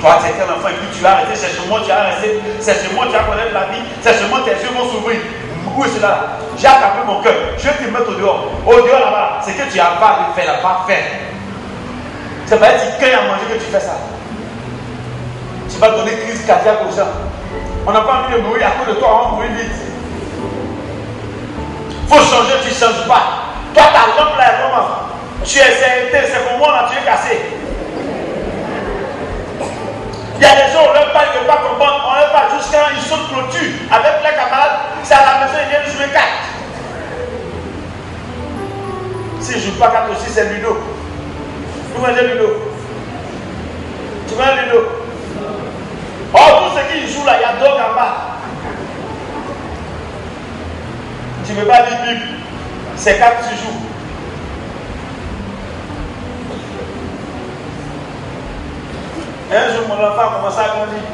Toi, tu étais un enfant et puis tu as arrêté, c'est chez moi, tu as resté, c'est chez moi, tu as connaître la vie, c'est chez moi, tes yeux vont s'ouvrir. Où est cela? J'ai attrapé mon cœur, je vais te mettre au dehors. Au dehors là-bas, c'est que tu n'as pas fait, pas fait. C'est pas être qu'il y a à manger que tu fais ça. Tu vas donner crise cardiaque aux gens. On n'a pas envie de mourir à cause de toi, on va mourir vite. Il faut changer, tu ne changes pas. Toi, ta lampe là est comment? Tu es c'est comme moi là, tu es cassé. Il y a des gens, on leur parle de pas comprendre, on leur parle jusqu'à ils sautent clôture avec les camarades, c'est à la maison, ils viennent jouer 4. S'ils ne jouent pas 4 aussi, c'est Ludo. Vous mangez Ludo? Tu manges Ludo? Oh, tous ceux qui jouent là, il y a d'autres en bas. Tu ne veux pas dire Bible, c'est 4 qui jouent. Un jour, mon enfant a commencé à grandir.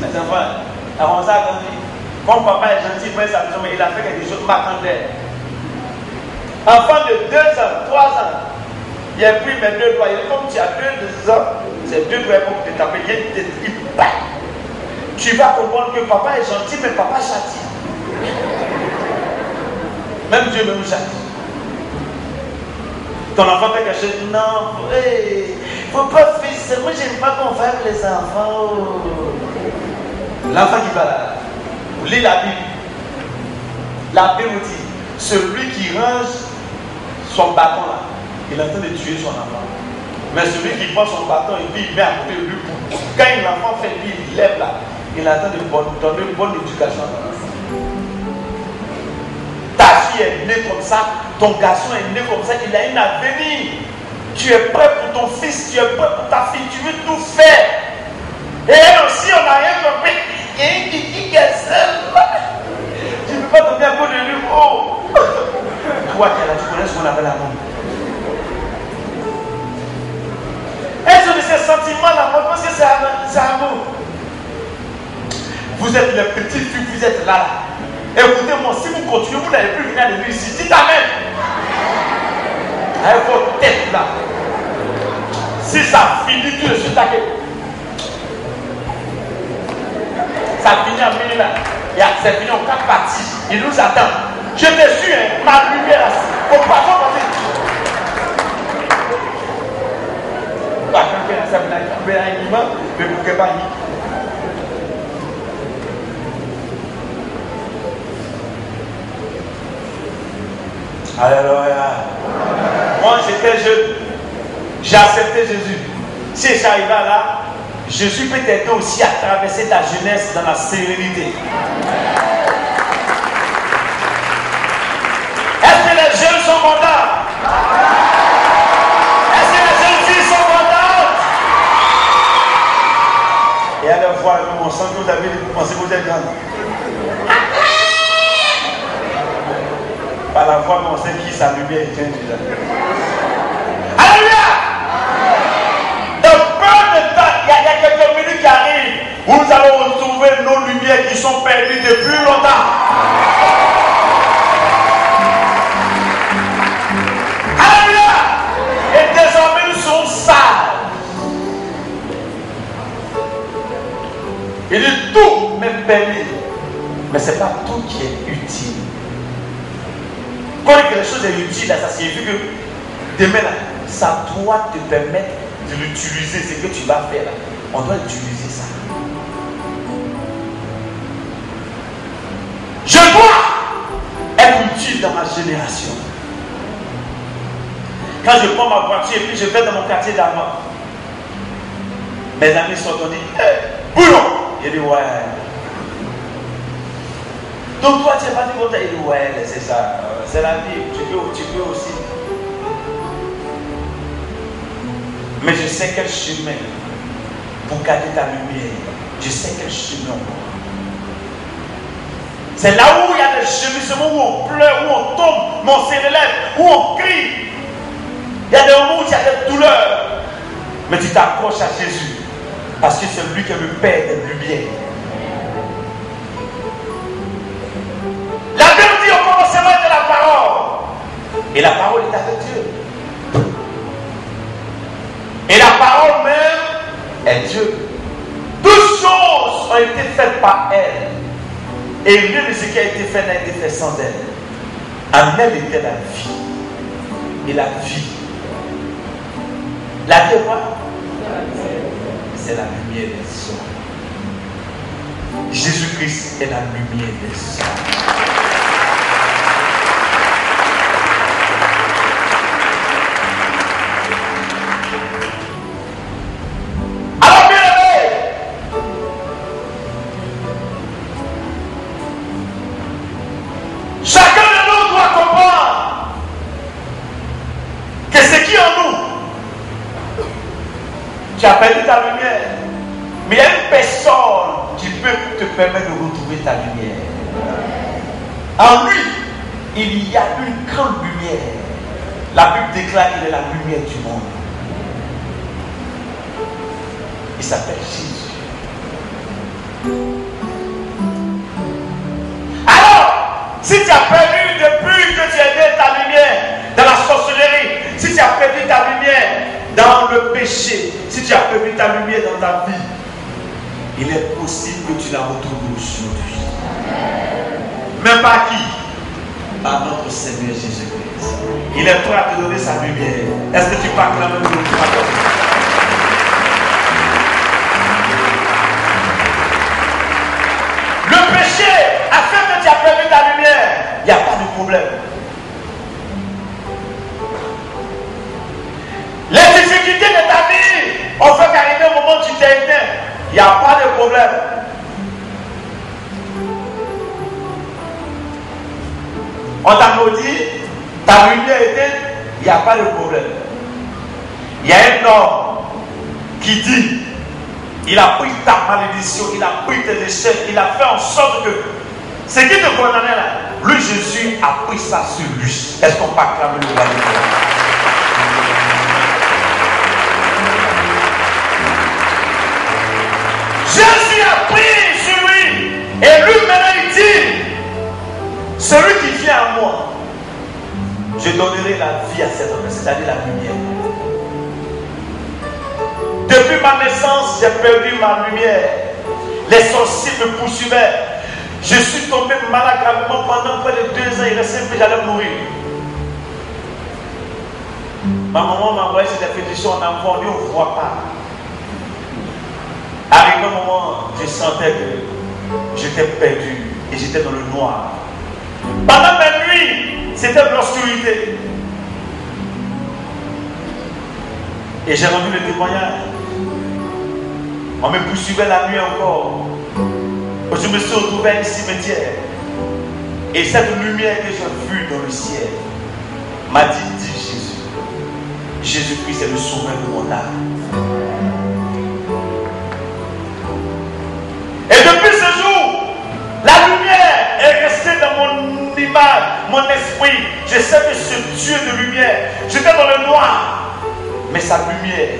Mes enfants, a commencé à grandir. Comme papa est gentil, il fait sa maison, mais il a fait quelque chose, m'attendait. Enfant de 2 ans, 3 ans, il a pris mes 2 doigts. Il est comme tu as 2 ans, c'est 2 doigts pour te taper. Il bat. tu vas comprendre que papa est gentil, mais papa châtie. Même Dieu me châtie. Ton enfant fait quelque chose, non, faut pas faire ça. Moi, j'aime pas qu'on fasse les enfants. L'enfant qui va là, lis la Bible. La Bible dit, celui qui range son bâton là, il est en train de tuer son enfant. Mais celui qui prend son bâton et puis il met à côté de lui, quand l'enfant fait lui, il lève là, il est en train de donner une bonne éducation à l'enfant. Ta fille est née comme ça, ton garçon est né comme ça, il a un avenir. Tu es prêt pour ton fils, tu es prêt pour ta fille, tu veux tout faire. Et elle aussi, on n'a rien compris. Et il dit qu'elle est seule. Tu ne peux pas donner un peu de lui. Oh! Toi qui es là, tu connais ce qu'on appelle l'amour. Est-ce que ces sentiments-là, moi, parce que c'est amour. Vous êtes les petites filles, vous êtes là. Écoutez-moi, si vous continuez, vous n'allez plus venir de lui ici. Dites Amen. Avec votre tête là. Si ça finit, tout de suite, ça finit en mille là. C'est fini en 4 parties. Il nous attend. Je te suis, hein, ma lumière là. Faut pas passer. Alléluia. Moi j'étais jeune, j'ai accepté Jésus. Si j'arrive là, Jésus peut t'aider aussi à traverser ta jeunesse dans la sérénité. Est-ce que les jeunes sont contents? Est-ce que les jeunes filles sont contentes? Et à la fois, on sent que vous avez pensé que vous êtes grande. Par la voix, on sait qui sa lumière est déjà. Alléluia! Dans peu de temps, il y a quelques minutes qui arrivent, où nous allons retrouver nos lumières qui sont perdues depuis longtemps. Alléluia! Et désormais, nous sommes sages. Il dit tout m'est permis, mais ce n'est pas tout qui est utile. Quand quelque chose est utile, ça signifie que demain, là, ça doit te permettre de l'utiliser, ce que tu vas faire là. On doit utiliser ça. Je dois être utile dans ma génération. Quand je prends ma voiture et puis je vais dans mon quartier d'avant, mes amis sont dit, boulot! Il dit, ouais. Donc toi, tu n'es pas dit, il dit, ouais, c'est ça, c'est la vie, tu peux aussi. Mais je sais quel chemin pour garder ta lumière. Je sais quel chemin. C'est là où il y a des chemisements, où on pleure, où on tombe, où on se relève, où on crie. Il y a des moments où il y a des douleurs. Mais tu t'accroches à Jésus. Parce que c'est lui qui est le Père des lumières. La Bible dit au commencement de la parole. Et la parole est avec Dieu. Et la parole même est Dieu. Toutes choses ont été faites par elle. Et rien de ce qui a été fait n'a été fait sans elle. En elle était la vie. Et la vie. La vie est quoi? C'est la lumière des hommes. Jésus-Christ est la lumière des hommes. Alors, bien aimé, chacun de nous doit comprendre que ce qui est en nous, tu as perdu ta lumière. Mais il y a une personne qui peut te permettre de retrouver ta lumière. En lui, il y a une grande lumière. La Bible déclare qu'il est la lumière du monde. Il s'appelle Jésus. Alors, si tu as perdu depuis que tu as aidé ta lumière dans la sorcellerie, si tu as perdu ta lumière dans le péché, si tu as perdu ta lumière dans ta vie, il est possible que tu tu la retrouves aujourd'hui. Mais par qui? Par notre Seigneur Jésus-Christ. Il est prêt à te donner sa lumière. Est-ce que tu peux acclamer le nom? Le péché a fait que tu as perdu ta lumière. Il n'y a pas de problème. Les difficultés de ta vie ont fait qu'arriver au moment où tu t'es éteint. Il n'y a pas de problème. On t'a maudit, ta lumière est éteinte, il n'y a pas de problème. Il y a un homme qui dit, il a pris ta malédiction, il a pris tes échecs, il a fait en sorte que ce qui te condamnait là, lui Jésus a pris ça sur lui. Est-ce qu'on peut acclamer le roi de Dieu? Jésus a pris sur lui. Et lui maintenant il dit, celui qui vient à moi, je donnerai la vie à cet homme, c'est-à-dire la lumière. Depuis ma naissance, j'ai perdu ma lumière. Les sorciers me poursuivaient. Je suis tombé malade gravement pendant près de 2 ans. Il restait que j'allais mourir. Ma maman m'a envoyé cette répétition en enfant, on ne voit pas. Arrivé un moment, je sentais que j'étais perdu et j'étais dans le noir. Pendant mes nuits, c'était de l'obscurité. Et j'ai rendu le témoignage. On me poursuivait la nuit encore. Je me suis retrouvé à un cimetière. Et cette lumière que j'ai vue dans le ciel m'a dit Jésus. Jésus-Christ est le sauveur de mon âme. Et depuis ce jour, la lumière est restée dans mon image, mon esprit. Je sais que ce Dieu de lumière, j'étais dans le noir, mais sa lumière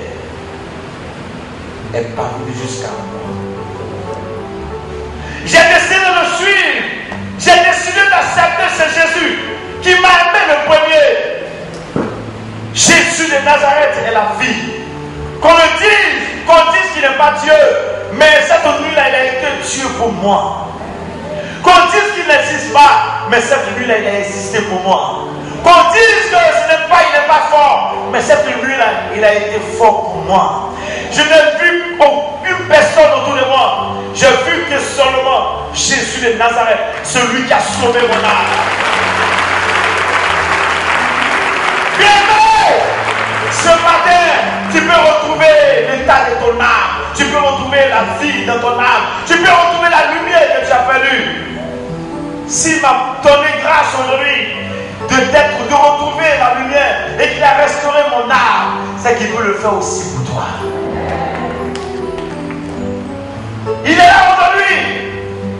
est parvenue jusqu'à moi. J'ai décidé de le suivre. J'ai décidé d'accepter ce Jésus qui m'a aimé le premier. Jésus de Nazareth est la vie. Qu'on dise qu'il n'est pas Dieu, mais cette nuit-là, il a été Dieu pour moi. Qu'on dise qu'il n'existe pas, mais cette nuit-là, il a existé pour moi. Qu'on dise que il n'est pas fort, mais cette nuit-là, il a été fort pour moi. Je n'ai vu aucune personne autour de moi. J'ai vu que seulement Jésus de Nazareth, celui qui a sauvé mon âme. Bien-aimé, ce matin, tu peux retrouver l'état de ton âme. Tu peux retrouver la vie dans ton âme. Tu peux retrouver la lumière que tu as perdue. S'il m'a donné grâce aujourd'hui de retrouver la lumière et qu'il a restauré mon âme, c'est qu'il veut le faire aussi pour toi. Il est là aujourd'hui.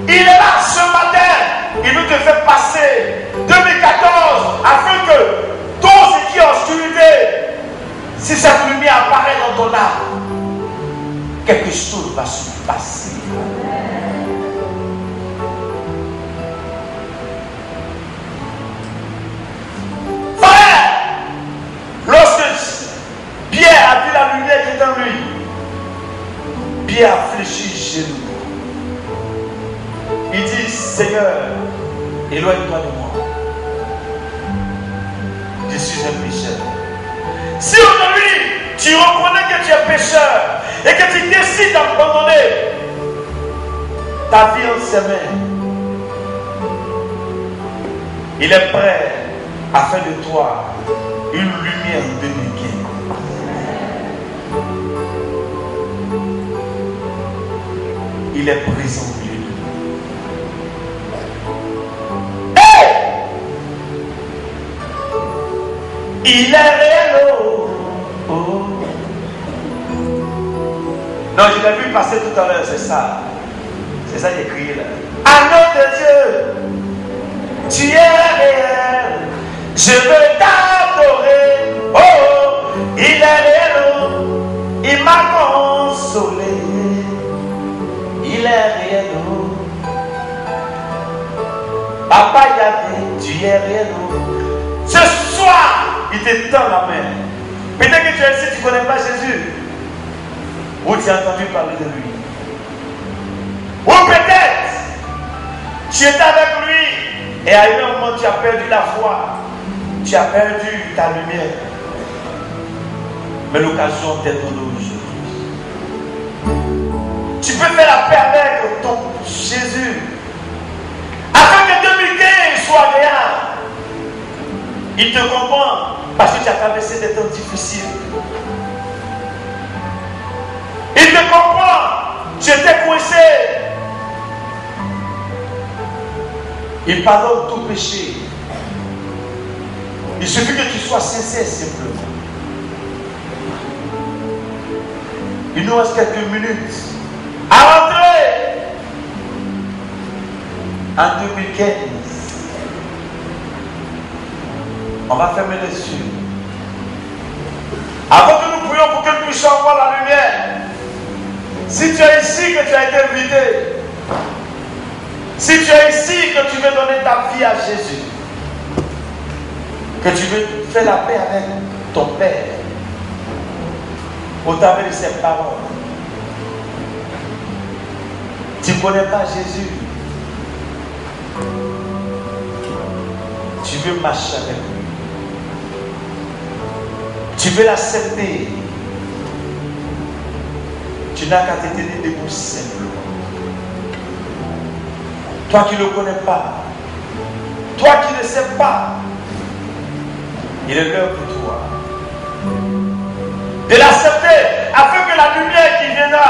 Il est là ce matin. Il veut te faire passer 2014 afin que tout ce qui est obscurité, si cette lumière apparaît dans ton âme, quelque chose va se passer. Frère, lorsque Pierre a vu la lumière qui est en lui, Pierre a fléchi genoux. Il dit, Seigneur, éloigne-toi de moi. Je suis un pécheur. Si aujourd'hui tu reconnais que tu es pécheur et que tu décides d'abandonner ta vie en ses mains, il est prêt à faire de toi une lumière de lumière. Il est présent au milieu de nous. Hey! Il est réel. Oh. Non, je l'ai vu passer tout à l'heure, c'est ça. C'est ça qu'il est crié là. Agneau de Dieu, tu es réel. Je veux t'adorer. Oh, il est réel. Oh. Il m'a consolé. Il est réel. Papa Yahvé, tu es réel. Ce soir, il te tend la main. Peut-être que tu es ici, tu ne connais pas Jésus. Ou tu as entendu parler de lui. Ou peut-être Tu étais avec lui et à un moment tu as perdu la foi. Tu as perdu ta lumière. Mais l'occasion d'être aujourd'hui. Tu peux faire la paix avec ton Jésus. Afin que 2015 soit agréable. Il te comprend parce que tu as traversé des temps difficiles. Il te comprend. Tu étais coincé. Il pardonne tout péché. Il suffit que tu sois sincère simplement. Il nous reste quelques minutes à rentrer en 2015. On va fermer les yeux. Avant que nous prions pour que nous puissions voir la lumière. Si tu es ici que tu as été invité, si tu es ici que tu veux donner ta vie à Jésus, que tu veux faire la paix avec ton Père, au travers de ses paroles, tu ne connais pas Jésus, tu veux marcher avec lui, tu veux l'accepter, tu n'as qu'à te tenir debout simplement. Toi qui ne le connais pas, toi qui ne sais pas, il est l'heure pour toi de l'accepter afin que la lumière qui viendra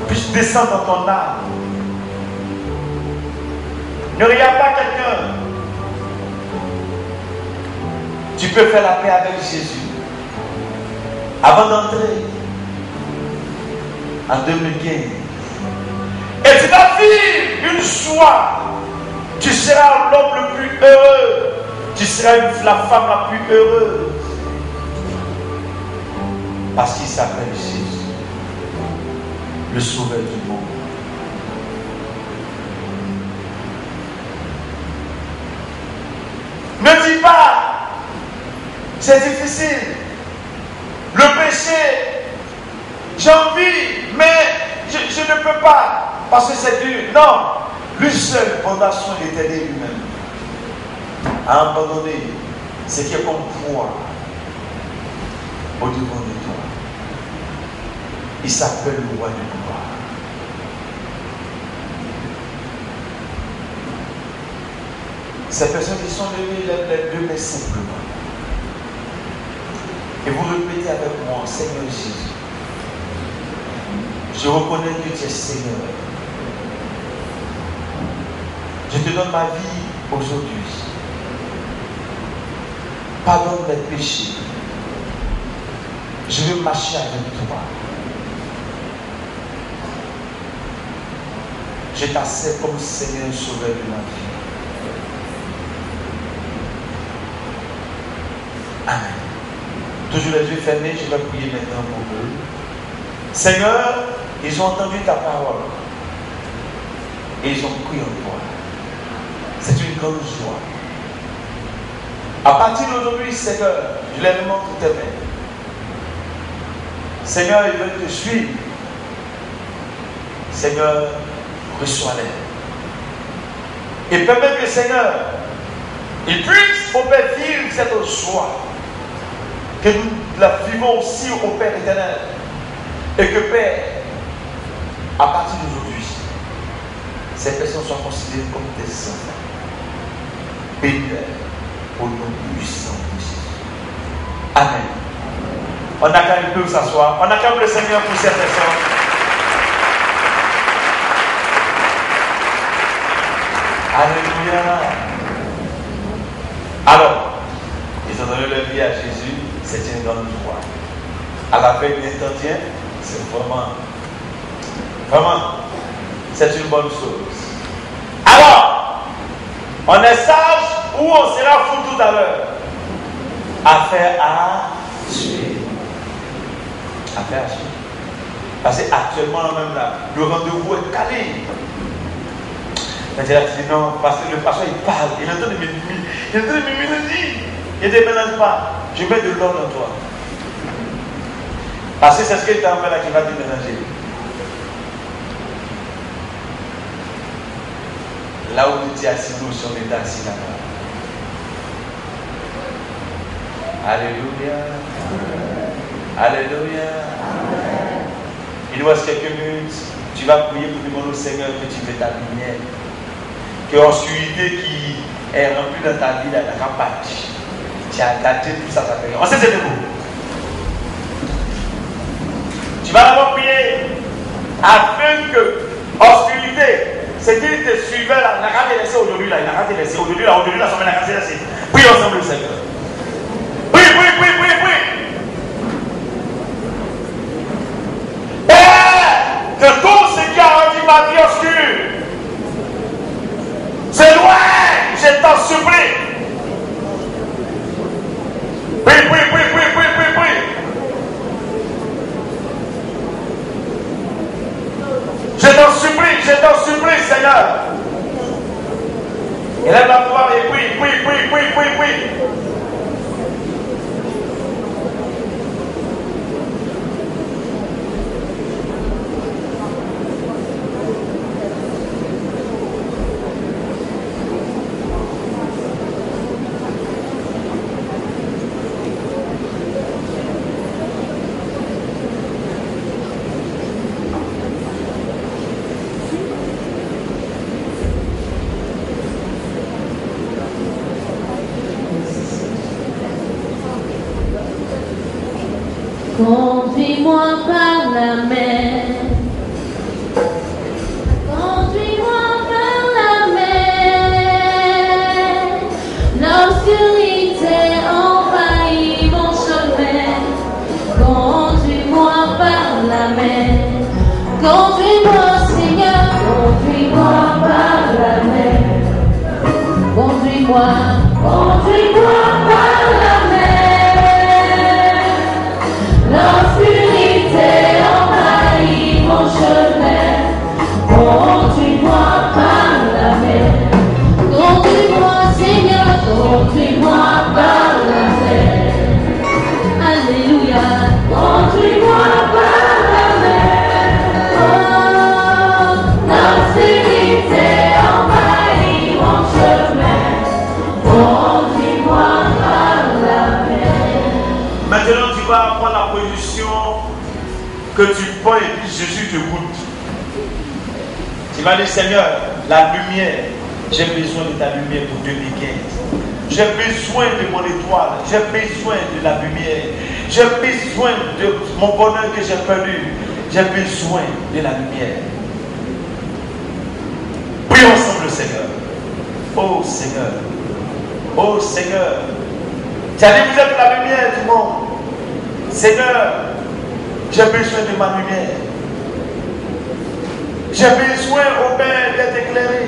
puisse descendre dans ton âme. Ne regarde pas quelqu'un. Tu peux faire la paix avec Jésus avant d'entrer en 2015. Et tu vas vivre une joie. Tu seras l'homme le plus heureux. Tu seras la femme la plus heureuse. Parce qu'il s'appelle Jésus, le sauveur du monde. Ne dis pas, c'est difficile. Le péché, j'ai envie, mais je ne peux pas. Parce que c'est dur. Non, lui seul, fondation de l'éternel lui-même, a abandonné ce qui est comme poids au devant de toi. Il s'appelle le roi du pouvoir. Ces personnes qui sont levées, lèvent les deux mains simplement. Et vous répétez avec moi, Seigneur Jésus, je reconnais que tu es Seigneur. Je te donne ma vie aujourd'hui. Pardonne mes péchés. Je veux marcher avec toi. Je t'accepte comme Seigneur et Sauveur de ma vie. Amen. Toujours les yeux fermés, je vais prier maintenant pour eux. Seigneur, ils ont entendu ta parole. Et ils ont cru en toi. C'est une grande joie. À partir d'aujourd'hui, Seigneur, je les demande toutes tes mains. Seigneur, ils veulent te suivre. Seigneur, reçois-les. Et permets que, Seigneur, ils puissent au Père vivre cette joie. Que nous la vivons aussi au Père éternel. Et que, Père, à partir d'aujourd'hui, ces personnes soient considérées comme des enfants. Bénis-les au nom puissant de Jésus. Amen. On acclame, ils peuvent s'asseoir. On acclame le Seigneur pour ces personnes. Alléluia. Alors, ils ont donné leur vie à Jésus. C'est une grande joie. À la fin de l'entretien, c'est vraiment, c'est une bonne chose. Alors, on est sage ou on sera fou tout à l'heure? Affaire à suivre. Affaire à suivre. Parce qu'actuellement, même là, le rendez-vous est calé. Il dit non, parce que le pasteur il parle, il entend des mélodies, il entend des mélodies. Il ne déménage pas. Je mets de l'ordre en toi. Parce que c'est ce qu'il t'a envoyé là qui va déménager. Là où tu es assis, nous sommes assis là-bas. Alléluia. Alléluia. Il nous reste quelques minutes. Tu vas prier pour demander au Seigneur que tu fais ta lumière. Que l'obscurité qui est remplie dans ta vie, la campagne. Tu as gâté tout ça. On sait c'est de vous. Tu vas d'abord prier afin que l'obscurité, ce qui te suivait là, n'a qu'à te laisser aujourd'hui là, il n'a qu'à te laisser aujourd'hui là, ça m'a qu'à te laisser. Prie ensemble le Seigneur. Prie. Père, que tout ce qui a rendu ma vie obscure, c'est loin, je t'en supplie. Prie. Je t'en supplie, Seigneur. Élève la voix et prie. Conduis-moi par la mer. Conduis-moi par la mer. L'obscurité envahit mon chemin. Conduis-moi par la mer. Conduis-moi, Seigneur. Conduis-moi par la mer. Conduis-moi par la mer. L'obscurité envahit mon chemin. Conduis-moi par la mer. Conduis-moi, Seigneur, conduis-moi par la mer. Alléluia. Conduis-moi par la mer. Oh, l'obscurité envahit mon chemin. Conduis-moi par la mer. Maintenant, tu vas prendre la position que tu prends et puis Jésus te goûte. Tu vas dire, Seigneur, la lumière, j'ai besoin de ta lumière pour 2015. J'ai besoin de mon étoile, j'ai besoin de la lumière, j'ai besoin de mon bonheur que j'ai perdu, j'ai besoin de la lumière. Prions ensemble, Seigneur. Oh Seigneur, oh Seigneur, tu as dit, vous êtes la lumière du monde. Seigneur, j'ai besoin de ma lumière. J'ai besoin, au Père, d'être éclairé.